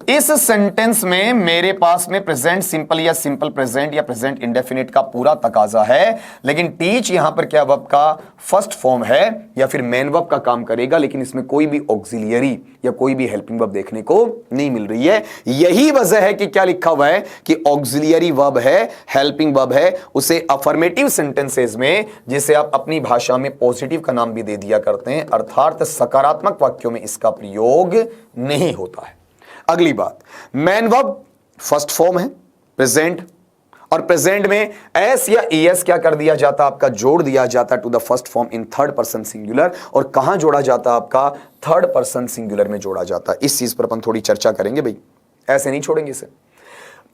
इस सेंटेंस में मेरे पास में प्रेजेंट सिंपल या सिंपल प्रेजेंट या प्रेजेंट इंडेफिनिट का पूरा तकाजा है, लेकिन टीच यहां पर क्या वर्ब का फर्स्ट फॉर्म है या फिर मेन वर्ब का काम करेगा, लेकिन इसमें कोई भी ऑक्सिलियरी या कोई भी हेल्पिंग वर्ब देखने को नहीं मिल रही है। यही वजह है कि क्या लिखा हुआ है कि ऑक्सिलियरी वर्ब है, हेल्पिंग वर्ब है, उसे अफर्मेटिव सेंटेंसेस में, जिसे आप अपनी भाषा में पॉजिटिव का नाम भी दे दिया करते हैं, अर्थात सकारात्मक वाक्यों में इसका प्रयोग नहीं होता है। अगली बात, मैन वर्ब फर्स्ट फॉर्म है प्रेजेंट, और प्रेजेंट में एस या ईएस क्या कर दिया जाता, आपका जोड़ दिया जाता to the first form in third person singular. और कहां जोड़ा जाता, आपका थर्ड पर्सन सिंगुलर में जोड़ा जाता। इस चीज पर अपन थोड़ी चर्चा करेंगे भाई, ऐसे नहीं छोड़ेंगे इसे।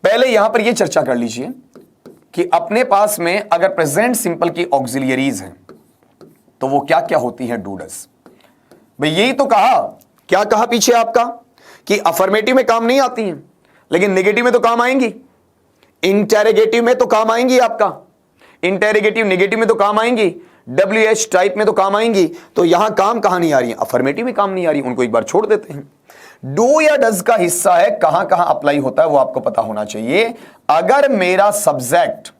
पहले यहां पर यह चर्चा कर लीजिए कि अपने पास में अगर प्रेजेंट सिंपल की ऑक्सिलियरीज हैं तो वो क्या क्या होती है, डूडस। भाई यही तो कहा, क्या कहा पीछे आपका कि अफर्मेटिव में काम नहीं आती हैं, लेकिन नेगेटिव में तो काम आएंगी, इंटेरोगेटिव में तो काम आएंगी, आपका इंटेरोगेटिव नेगेटिव में तो काम आएंगी, WH टाइप में तो काम आएंगी। तो यहां काम कहां नहीं आ रही है, अफर्मेटिव में काम नहीं आ रही, उनको एक बार छोड़ देते हैं। डू या डज का हिस्सा है, कहां कहां अप्लाई होता है वो आपको पता होना चाहिए। अगर मेरा सब्जेक्ट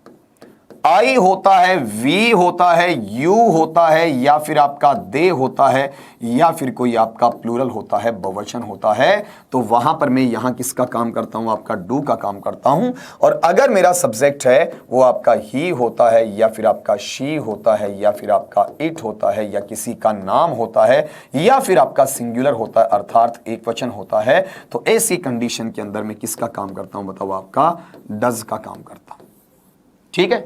आई होता है, वी होता है, यू होता है, या फिर आपका दे होता है, या फिर कोई आपका प्लूरल होता है, बहुवचन होता है, तो वहां पर मैं यहां किसका काम करता हूं, आपका डू का काम करता हूं। और अगर मेरा सब्जेक्ट है वो आपका ही होता है, या फिर आपका शी होता है, या फिर आपका इट होता है, या किसी का नाम होता है, या फिर आपका सिंगुलर होता है अर्थात एक वचन होता है, तो ऐसी कंडीशन के अंदर मैं किसका काम करता हूं, बताओ, आपका डज का काम करता हूं। ठीक है,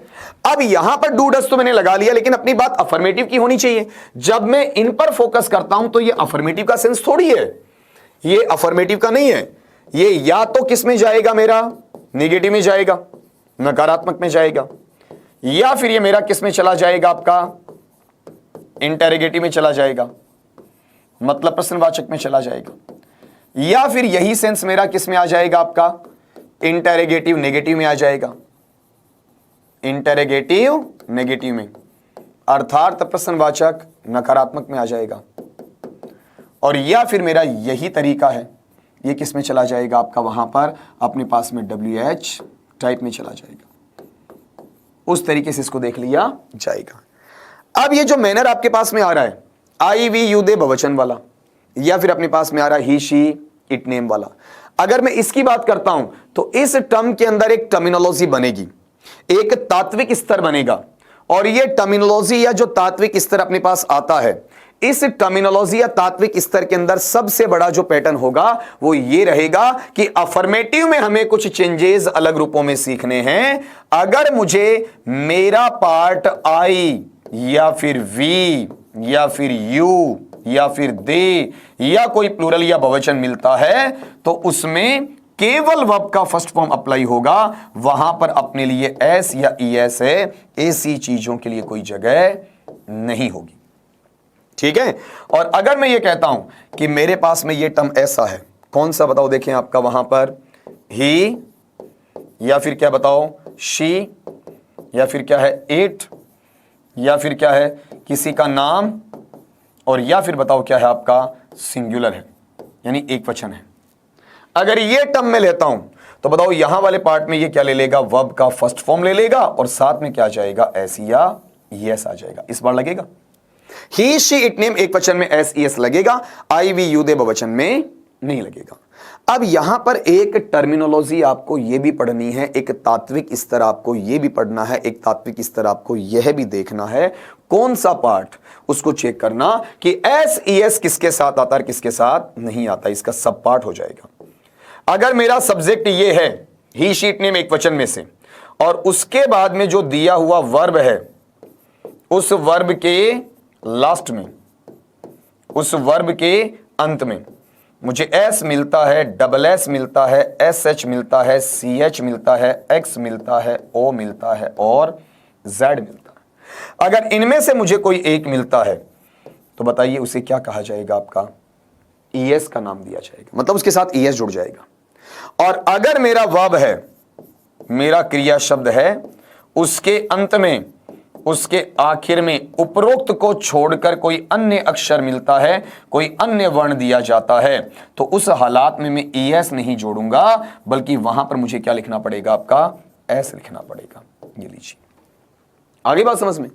अब यहां पर डू डज तो मैंने लगा लिया, लेकिन अपनी बात अफर्मेटिव की होनी चाहिए। जब मैं इन पर फोकस करता हूं तो ये अफर्मेटिव का सेंस थोड़ी है, ये अफर्मेटिव का नहीं है। ये या तो किस में जाएगा, मेरा नेगेटिव में जाएगा, नकारात्मक में जाएगा, या फिर ये मेरा किस में चला जाएगा, आपका इंटेरोगेटिव में चला जाएगा, मतलब प्रश्नवाचक में चला जाएगा, या फिर यही सेंस मेरा किस में आ जाएगा, आपका इंटेरोगेटिव नेगेटिव में आ जाएगा, इंटेरोगेटिव नेगेटिव में, अर्थात प्रश्नवाचक नकारात्मक में आ जाएगा। और या फिर मेरा यही तरीका है, ये किस में चला जाएगा, आपका वहां पर अपने पास में WH टाइप में चला जाएगा। उस तरीके से इसको देख लिया जाएगा। अब ये जो मैनर आपके पास में आ रहा है, आई वी यू दे बहुवचन वाला, या फिर अपने पास में आ रहा है ही शी इट नेम वाला, अगर मैं इसकी बात करता हूं तो इस टर्म के अंदर एक टर्मिनोलॉजी बनेगी, एक तात्विक स्तर बनेगा। और ये टर्मिनोलॉजी या जो तात्विक स्तर अपने पास आता है, इस टर्मिनोलॉजी या तात्विक स्तर के अंदर सबसे बड़ा जो पैटर्न होगा वो ये रहेगा कि अफर्मेटिव में हमें कुछ चेंजेस अलग रूपों में सीखने हैं। अगर मुझे मेरा पार्ट आई या फिर वी या फिर यू या फिर दे या कोई प्लूरल या बहुवचन मिलता है तो उसमें केवल वर्ब का फर्स्ट फॉर्म अप्लाई होगा, वहां पर अपने लिए एस या ईएस है, ऐसी चीजों के लिए कोई जगह नहीं होगी। ठीक है। और अगर मैं ये कहता हूं कि मेरे पास में ये टर्म ऐसा है, कौन सा बताओ, देखें आपका वहां पर ही, या फिर क्या बताओ शी, या फिर क्या है इट, या फिर क्या है किसी का नाम, और या फिर बताओ क्या है आपका सिंगुलर है, यानी एक वचन है। अगर ये टर्म में लेता हूं तो बताओ यहां वाले पार्ट में ये क्या ले लेगा, वर्ब का फर्स्ट फॉर्म ले लेगा और साथ में क्या आ जाएगा, एस या यस आ जाएगा। इस बार लगेगा ही शी इट नेम एक वचन में एस एस लगेगा, आई वी यू दे बहुवचन में नहीं लगेगा। अब यहां पर एक टर्मिनोलॉजी आपको यह भी पढ़नी है, एक तात्विक स्तर आपको यह भी पढ़ना है, एक तात्विक स्तर आपको यह भी देखना है कौन सा पार्ट, उसको चेक करना कि एस एस किसके साथ आता है किसके साथ नहीं आता, इसका सब पार्ट हो जाएगा। अगर मेरा सब्जेक्ट ये है ही शी इट नेम एक वचन में से, और उसके बाद में जो दिया हुआ वर्ब है उस वर्ब के लास्ट में, उस वर्ब के अंत में मुझे एस मिलता है, डबल एस मिलता है, एस एच मिलता है, सी एच मिलता है, एक्स मिलता है, ओ मिलता है और जेड मिलता है। अगर इनमें से मुझे कोई एक मिलता है तो बताइए उसे क्या कहा जाएगा, आपका ईएस का नाम दिया जाएगा, मतलब उसके साथ ईएस जुड़ जाएगा। और अगर मेरा वर्ब है, मेरा क्रिया शब्द है, उसके अंत में, उसके आखिर में उपरोक्त को छोड़कर कोई अन्य अक्षर मिलता है, कोई अन्य वर्ण दिया जाता है, तो उस हालात में मैं ईएस नहीं जोड़ूंगा, बल्कि वहां पर मुझे क्या लिखना पड़ेगा, आपका एस लिखना पड़ेगा। ये लीजिए, आगे बात समझ में।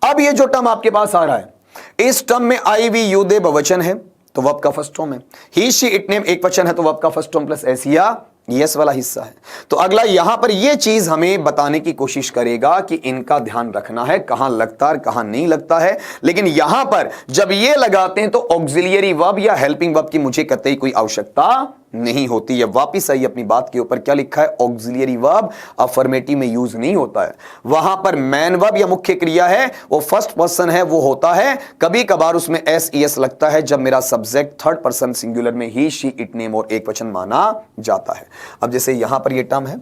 अब ये जो टर्म आपके पास आ रहा है, इस टर्म में आई वी यू दे बहुवचन है तो वर्ब का फर्स्ट फॉर्म है, ही शी इट नेम एक वचन है तो वर्ब का फर्स्ट फॉर्म प्लस एस या यस वाला हिस्सा है। तो अगला यहां पर यह चीज हमें बताने की कोशिश करेगा कि इनका ध्यान रखना है, कहां लगता है कहां नहीं लगता है। लेकिन यहां पर जब ये लगाते हैं तो ऑक्सिलियरी वर्ब या हेल्पिंग वर्ब की मुझे कतई कोई आवश्यकता नहीं होती है। वापिस आई अपनी बात के ऊपर, क्या लिखा है, ऑक्सिलियरी वर्ब अफर्मेटिव में यूज नहीं होता है। वहां पर मैन वर्ब या मुख्य क्रिया है, वो फर्स्ट पर्सन है, वो होता है। कभी कभार उसमें एस एस लगता है जब मेरा सब्जेक्ट थर्ड पर्सन सिंगुलर में ही शी इट नेम और एक वचन माना जाता है। अब जैसे यहां पर ये टर्म है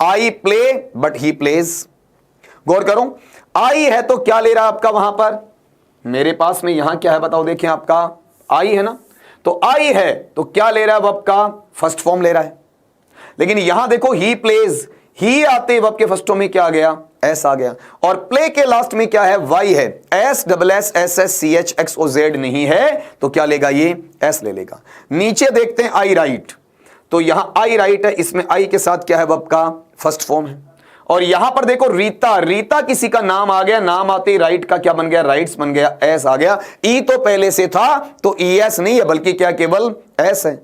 I play but he plays, गौर करो आई है तो क्या ले रहा है आपका, वहां पर मेरे पास में यहां क्या है बताओ, देखें आपका आई है ना, तो आई है तो क्या ले रहा है, वर्ब का फर्स्ट फॉर्म ले रहा है। लेकिन यहां देखो ही प्लेज, ही आते वर्ब के फर्स्ट फॉर्म में क्या आ गया, एस आ गया, और प्ले के लास्ट में क्या है, वाई है, S double S S S C H X O Z नहीं है तो क्या लेगा, ये एस ले लेगा। नीचे देखते हैं आई राइट, तो यहां आई राइट है, इसमें आई के साथ क्या है, वर्ब का फर्स्ट फॉर्म है। और यहां पर देखो रीता, रीता किसी का नाम आ गया, नाम आते ही राइट का क्या बन गया, राइट्स बन गया, एस आ गया। ई तो पहले से था तो ई एस नहीं है बल्कि क्या केवल एस है।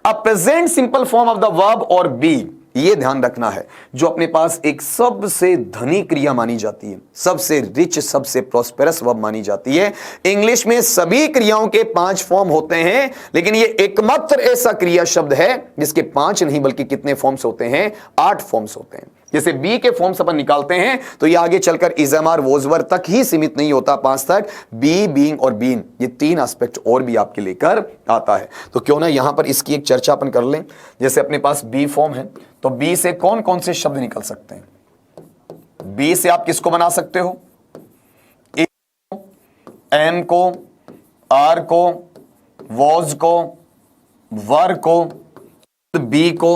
अब present simple form of the verb और बी, ये ध्यान रखना है, जो अपने पास एक सबसे धनी क्रिया मानी जाती है, सबसे रिच, सबसे प्रोस्पेरस वर्ब मानी जाती है। इंग्लिश में सभी क्रियाओं के 5 फॉर्म होते हैं, लेकिन ये एकमात्र ऐसा क्रिया शब्द है जिसके 5 नहीं बल्कि कितने फॉर्म्स होते हैं, 8 फॉर्म्स होते हैं। जैसे बी के फॉर्म्स अपन निकालते हैं तो ये आगे चलकर इजमार वोजवर तक ही सीमित नहीं होता, 5 तक, बी, बीइंग और बीन, ये 3 एस्पेक्ट और भी आपके लेकर आता है। तो क्यों ना यहां पर इसकी एक चर्चा अपन कर लें। जैसे अपने पास बी फॉर्म है तो बी से कौन कौन से शब्द निकल सकते हैं, बी से आप किसको बना सकते हो, एम को, आर को, वॉज को, वर को, बी को,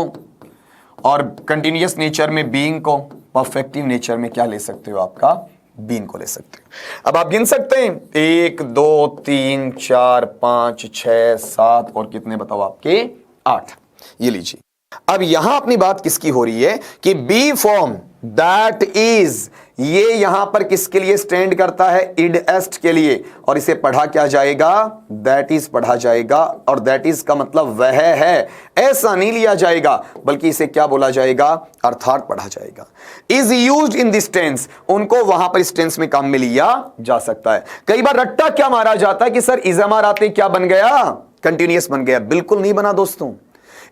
और कंटिन्यूअस नेचर में बीइंग को, परफेक्टिव नेचर में क्या ले सकते हो आपका बीइंग को ले सकते हो। अब आप गिन सकते हैं 1 2 3 4 5 6 7 और कितने बताओ आपके 8। ये लीजिए, अब यहां अपनी बात किसकी हो रही है कि बी फॉर्म दैट इज, ये यहां पर किसके लिए स्टैंड करता है, इड एस्ट के लिए, और इसे पढ़ा क्या जाएगा, दैट इज पढ़ा जाएगा, और दैट इज का मतलब वह है, ऐसा नहीं लिया जाएगा बल्कि इसे क्या बोला जाएगा, अर्थात पढ़ा जाएगा। Is used in this tense, उनको वहां पर इस टेंस में काम में लिया जा सकता है। कई बार रट्टा क्या मारा जाता है कि सर इजमार आते क्या बन गया, कंटिन्यूअस बन गया। बिल्कुल नहीं बना दोस्तों,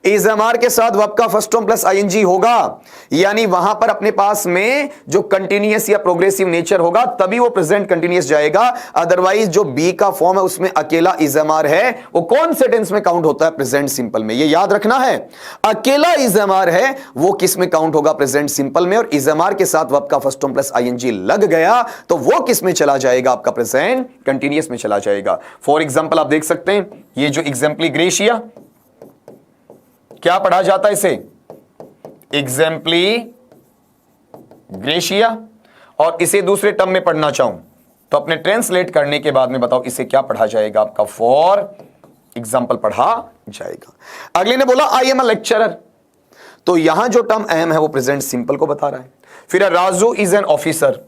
इजमार के साथ वर्ब का फर्स्ट फॉर्म प्लस आईएनजी होगा, यानी वहां पर अपने पास में जो कंटिन्यूअस या प्रोग्रेसिव नेचर होगा तभी वो प्रेजेंट कंटिन्यूअस जाएगा। अदरवाइज जो बी का फॉर्म है उसमें अकेला इजमार है, वो कौन से टेंस में काउंट होता है, प्रेजेंट सिंपल में। ये याद रखना है, अकेला इजमार है वो किस में काउंट होगा, प्रेजेंट सिंपल में, और इजमार के साथ वर्ब का फर्स्ट फॉर्म प्लस आईएनजी लग गया तो वो किस में चला जाएगा, आपका प्रेजेंट कंटिन्यूअस में चला जाएगा। फॉर एग्जाम्पल आप देख सकते हैं ये जो एग्जाम्पली ग्रेशिया, क्या पढ़ा जाता है इसे, एग्जाम्पली ग्रेशिया, और इसे दूसरे टर्म में पढ़ना चाहूं तो अपने ट्रांसलेट करने के बाद में बताओ इसे क्या पढ़ा जाएगा, आपका फॉर एग्जाम्पल पढ़ा जाएगा। अगले ने बोला आई एम अ लेक्चरर, तो यहां जो टर्म एम है वो प्रेजेंट सिंपल को बता रहा है। फिर राजू इज एन ऑफिसर,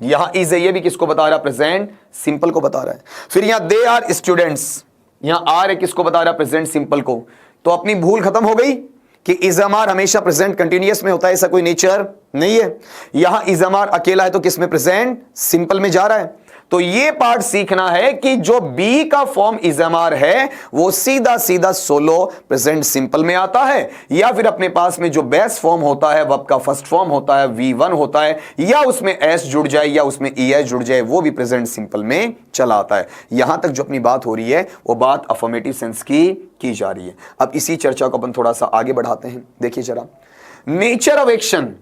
यहां इज है, ये भी किसको बता रहा है, प्रेजेंट सिंपल को बता रहा है। फिर यहां दे आर स्टूडेंट्स, यहां आर है, किसको बता रहा है, प्रेजेंट सिंपल को। तो अपनी भूल खत्म हो गई कि इजमार हमेशा प्रेजेंट कंटिन्यूअस में होता है, ऐसा कोई नेचर नहीं है। यहां इजमार अकेला है तो किस में, प्रेजेंट सिंपल में जा रहा है। तो ये पार्ट सीखना है कि जो बी का फॉर्म इजमार है वो सीधा सीधा सोलो प्रेजेंट सिंपल में आता है, या फिर अपने पास में जो बेस फॉर्म होता है, वर्ब का फर्स्ट फॉर्म होता है, V1 होता है, या उसमें एस जुड़ जाए या उसमें ES जुड़ जाए, वो भी प्रेजेंट सिंपल में चला आता है। यहां तक जो अपनी बात हो रही है वो बात अफर्मेटिव सेंस की जा रही है। अब इसी चर्चा को अपन थोड़ा सा आगे बढ़ाते हैं। देखिए जरा, नेचर ऑफ एक्शन,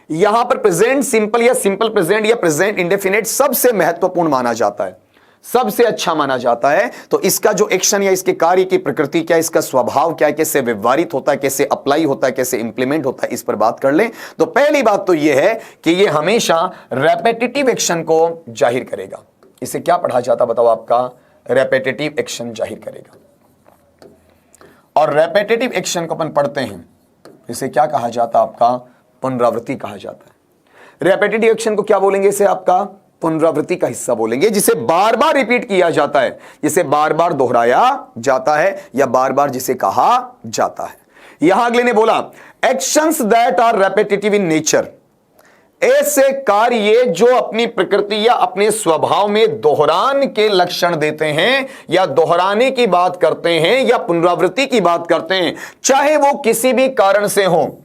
यहां पर प्रेजेंट सिंपल या सिंपल प्रेजेंट या प्रेजेंट इंडेफिनिट सबसे महत्वपूर्ण माना जाता है, सबसे अच्छा माना जाता है। तो इसका जो एक्शन या इसके कार्य की प्रकृति क्या, इसका स्वभाव क्या है, कैसे व्यवहारित होता है, कैसे अप्लाई होता है, कैसे इंप्लीमेंट होता है, इस पर बात कर लें। तो पहली बात तो यह है कि यह हमेशा रेपेटिटिव एक्शन को जाहिर करेगा। इसे क्या पढ़ा जाता बताओ, आपका रेपेटिटिव एक्शन जाहिर करेगा। और रेपेटिटिव एक्शन को अपन पढ़ते हैं, इसे क्या कहा जाता, आपका पुनरावृत्ति कहा जाता है। रेपेटिटिव एक्शन को क्या बोलेंगे, इसे आपका पुनरावृत्ति का हिस्सा बोलेंगे, जिसे बार बार रिपीट किया जाता है, जिसे बार बार दोहराया जाता है, या बार बार जिसे कहा जाता है। यहां अगले ने बोला actions that are repetitive in nature, ऐसे कार्य जो अपनी प्रकृति या अपने स्वभाव में दोहरान के लक्षण देते हैं, या दोहराने की बात करते हैं, या पुनरावृत्ति की बात करते हैं, चाहे वो किसी भी कारण से हो,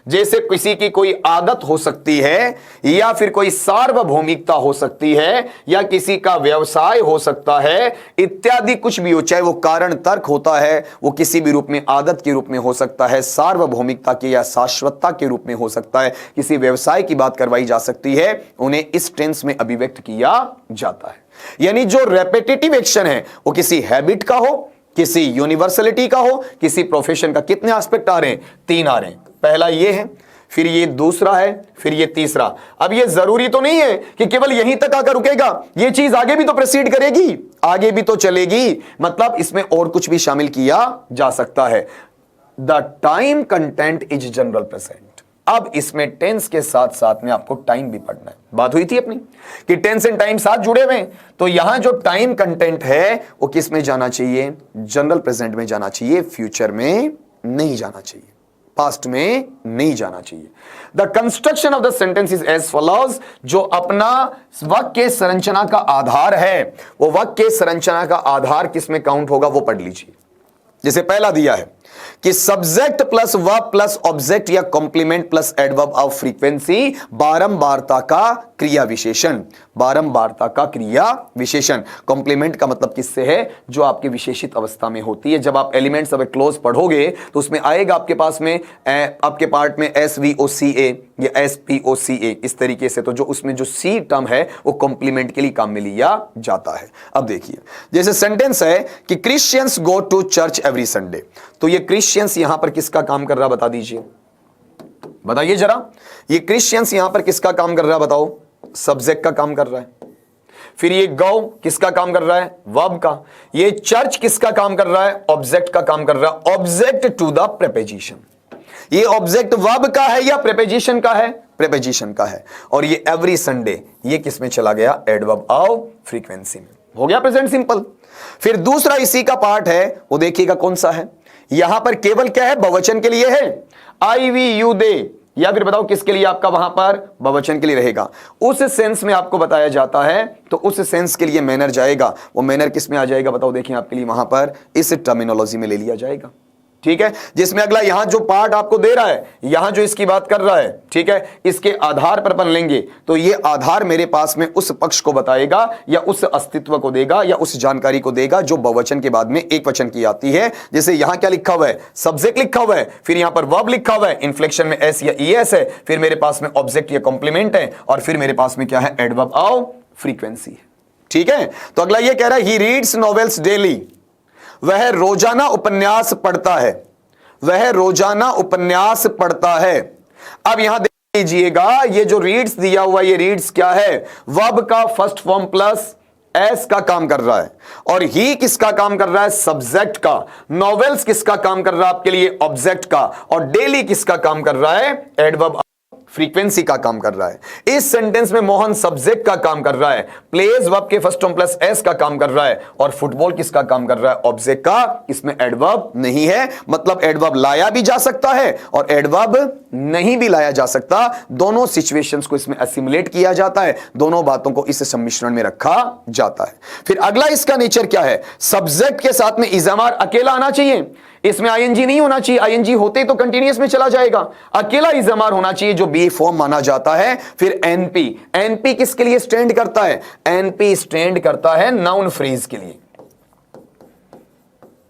जैसे किसी की कोई आदत हो सकती है, या फिर कोई सार्वभौमिकता हो सकती है, या किसी का व्यवसाय हो सकता है, इत्यादि कुछ भी हो, चाहे वो कारण तर्क होता है, वो किसी भी रूप में आदत के रूप में हो सकता है, सार्वभौमिकता के या शाश्वतता के रूप में हो सकता है, किसी व्यवसाय की बात करवाई जा सकती है, उन्हें इस टेंस में अभिव्यक्त किया जाता है। यानी जो रेपेटिटिव एक्शन है वो किसी हैबिट का हो, किसी यूनिवर्सलिटी का हो, किसी प्रोफेशन का। कितने एस्पेक्ट आ रहे हैं, 3 आ रहे हैं। पहला ये है, फिर ये दूसरा है, फिर ये तीसरा। अब ये जरूरी तो नहीं है कि केवल यहीं तक आकर रुकेगा, ये चीज आगे भी तो प्रोसीड करेगी, आगे भी तो चलेगी, मतलब इसमें और कुछ भी शामिल किया जा सकता है। The time content is general present. अब इसमें टेंस के साथ साथ में आपको टाइम भी पढ़ना है। बात हुई थी अपनी कि टेंस एंड टाइम साथ जुड़े हुए, तो यहां जो टाइम कंटेंट है वो किस में जाना चाहिए, जनरल प्रेजेंट में जाना चाहिए, फ्यूचर में नहीं जाना चाहिए, पास्ट में नहीं जाना चाहिए। The construction of the sentence is as follows, जो अपना वाक्य संरचना का आधार है, वो वाक्य संरचना का आधार किस में काउंट होगा वो पढ़ लीजिए। जैसे पहला दिया है कि subject plus verb plus object या complement plus adverb of frequency बारंबारता का क्रिया विशेषण, बारंबारता का क्रिया विशेषण। कॉम्प्लीमेंट का मतलब किससे है, जो आपके विशेषित अवस्था में होती है। जब आप एलिमेंट्स ऑफ क्लोज पढ़ोगे तो उसमें आएगा आपके पास में आपके पार्ट में SVOCA या SPOCA इस तरीके से, तो जो उसमें जो सी टर्म है वो कॉम्प्लीमेंट के लिए काम में लिया जाता है। अब देखिए जैसे सेंटेंस है कि Christians go to church every Sunday, तो ये क्रिश्चियंस यहां पर किसका काम कर रहा बता दीजिए, बताइए जरा, ये क्रिश्चियंस यहां पर किसका काम कर रहा है बताओ, सब्जेक्ट का काम कर रहा है। फिर ये गो किसका काम कर रहा है, वर्ब का। ये चर्च किसका काम कर रहा है, ऑब्जेक्ट का काम कर रहा है, ऑब्जेक्ट टू द प्रीपोजिशन। ये ऑब्जेक्ट वर्ब का है या प्रीपोजिशन का है, प्रीपोजिशन का है। और ये एवरी संडे ये किस में चला गया, एडवर्ब ऑफ फ्रीक्वेंसी में, हो गया प्रेजेंट सिंपल। फिर दूसरा इसी का पार्ट है, वो देखिएगा कौन सा है, यहां पर केवल क्या है, बहुवचन के लिए है, आई वी यू दे, या फिर बताओ किसके लिए आपका वहां पर बहुवचन के लिए रहेगा। उस सेंस में आपको बताया जाता है तो उस सेंस के लिए मैनर जाएगा, वो मैनर किस में आ जाएगा बताओ, देखिए आपके लिए वहां पर इस टर्मिनोलॉजी में ले लिया जाएगा, ठीक है। जिसमें अगला यहां जो पार्ट आपको दे रहा है, यहां जो इसकी बात कर रहा है, ठीक है, इसके आधार पर अपन लेंगे तो ये आधार मेरे पास में उस पक्ष को बताएगा या उस अस्तित्व को देगा या उस जानकारी को देगा जो बहुवचन के बाद में एक वचन की आती है। जैसे यहां क्या लिखा हुआ है, सब्जेक्ट लिखा हुआ है, फिर यहां पर वर्ब लिखा हुआ है, इन्फ्लेक्शन में एस या ईएस है, फिर मेरे पास में ऑब्जेक्ट या कॉम्प्लीमेंट है, और फिर मेरे पास में क्या है, एडवर्ब ऑफ फ्रीक्वेंसी है, ठीक है। तो अगला ये कह रहा है ही रीड्स नॉवेल्स डेली, वह रोजाना उपन्यास पढ़ता है, वह रोजाना उपन्यास पढ़ता है। अब यहां देख लीजिएगा ये जो रीड्स दिया हुआ, ये रीड्स क्या है, वर्ब का फर्स्ट फॉर्म प्लस एस का काम कर रहा है, और ही किसका काम कर रहा है, सब्जेक्ट का। नॉवेल्स किसका काम कर रहा है आपके लिए, ऑब्जेक्ट का। और डेली किसका काम कर रहा है, एडवर्ब फ्रीक्वेंसी का काम कर रहा है। इस सेंटेंस में मोहन सब्जेक्ट का काम कर रहा है, प्लेज वर्ब के फर्स्ट फॉर्म प्लस एस का काम कर रहा है, और फुटबॉल किसका काम कर रहा है, ऑब्जेक्ट का। इसमें एडवर्ब नहीं है, मतलब एडवर्ब लाया भी जा सकता है और एडवर्ब नहीं भी लाया जा सकता। दोनों सिचुएशंस को इसमें असिमुलेट किया जाता है, दोनों बातों को इस सम्मिश्रण में रखा जाता है। फिर अगला इसका नेचर क्या है, सब्जेक्ट के साथ में इज़ामार अकेला आना चाहिए, इसमें आईएनजी नहीं होना चाहिए, आईएनजी होते तो कंटीन्यूअस में चला जाएगा, अकेला इज़ामार होना चाहिए जो बी फॉर्म माना जाता है। फिर एनपी, एनपी किसके लिए स्टैंड करता है, एनपी स्टैंड करता है नाउन फ्रेज के लिए।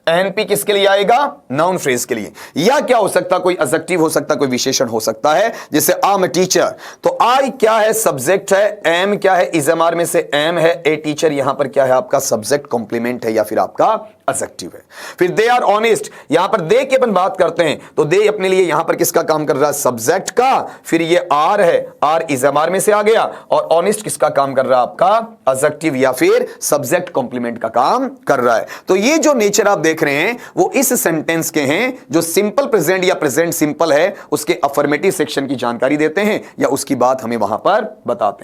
एनपी किसके लिए आएगा, नाउन फ्रेज के लिए। या क्या हो सकता, कोई एडजेक्टिव हो सकता, कोई विशेषण हो सकता है, जैसे आई एम टीचर, तो आई क्या है, सब्जेक्ट है, एम क्या है, इज़ामार में से एम है, ए टीचर यहां पर क्या है आपका सब्जेक्ट कॉम्प्लीमेंट है या फिर आपका एडजेक्टिव है। फिर दे आर ऑनेस्ट, यहां पर दे की अपन बात करते हैं तो दे अपने लिए यहां पर किसका काम कर रहा है, सब्जेक्ट का। फिर ये आर है, आर इज़ामार में से आ गया, और ऑनेस्ट किसका काम कर रहा है आपका, एडजेक्टिव या फिर सब्जेक्ट कॉम्प्लीमेंट का काम कर रहा है। तो ये जो नेचर आप देख रहे हैं वो इस सेंटेंस के हैं जो सिंपल प्रेजेंट या प्रेजेंट सिंपल है उसके अफर्मेटिव सेक्शन की जानकारी देते हैं या उसकी बात हमें वहां पर बताते हैं।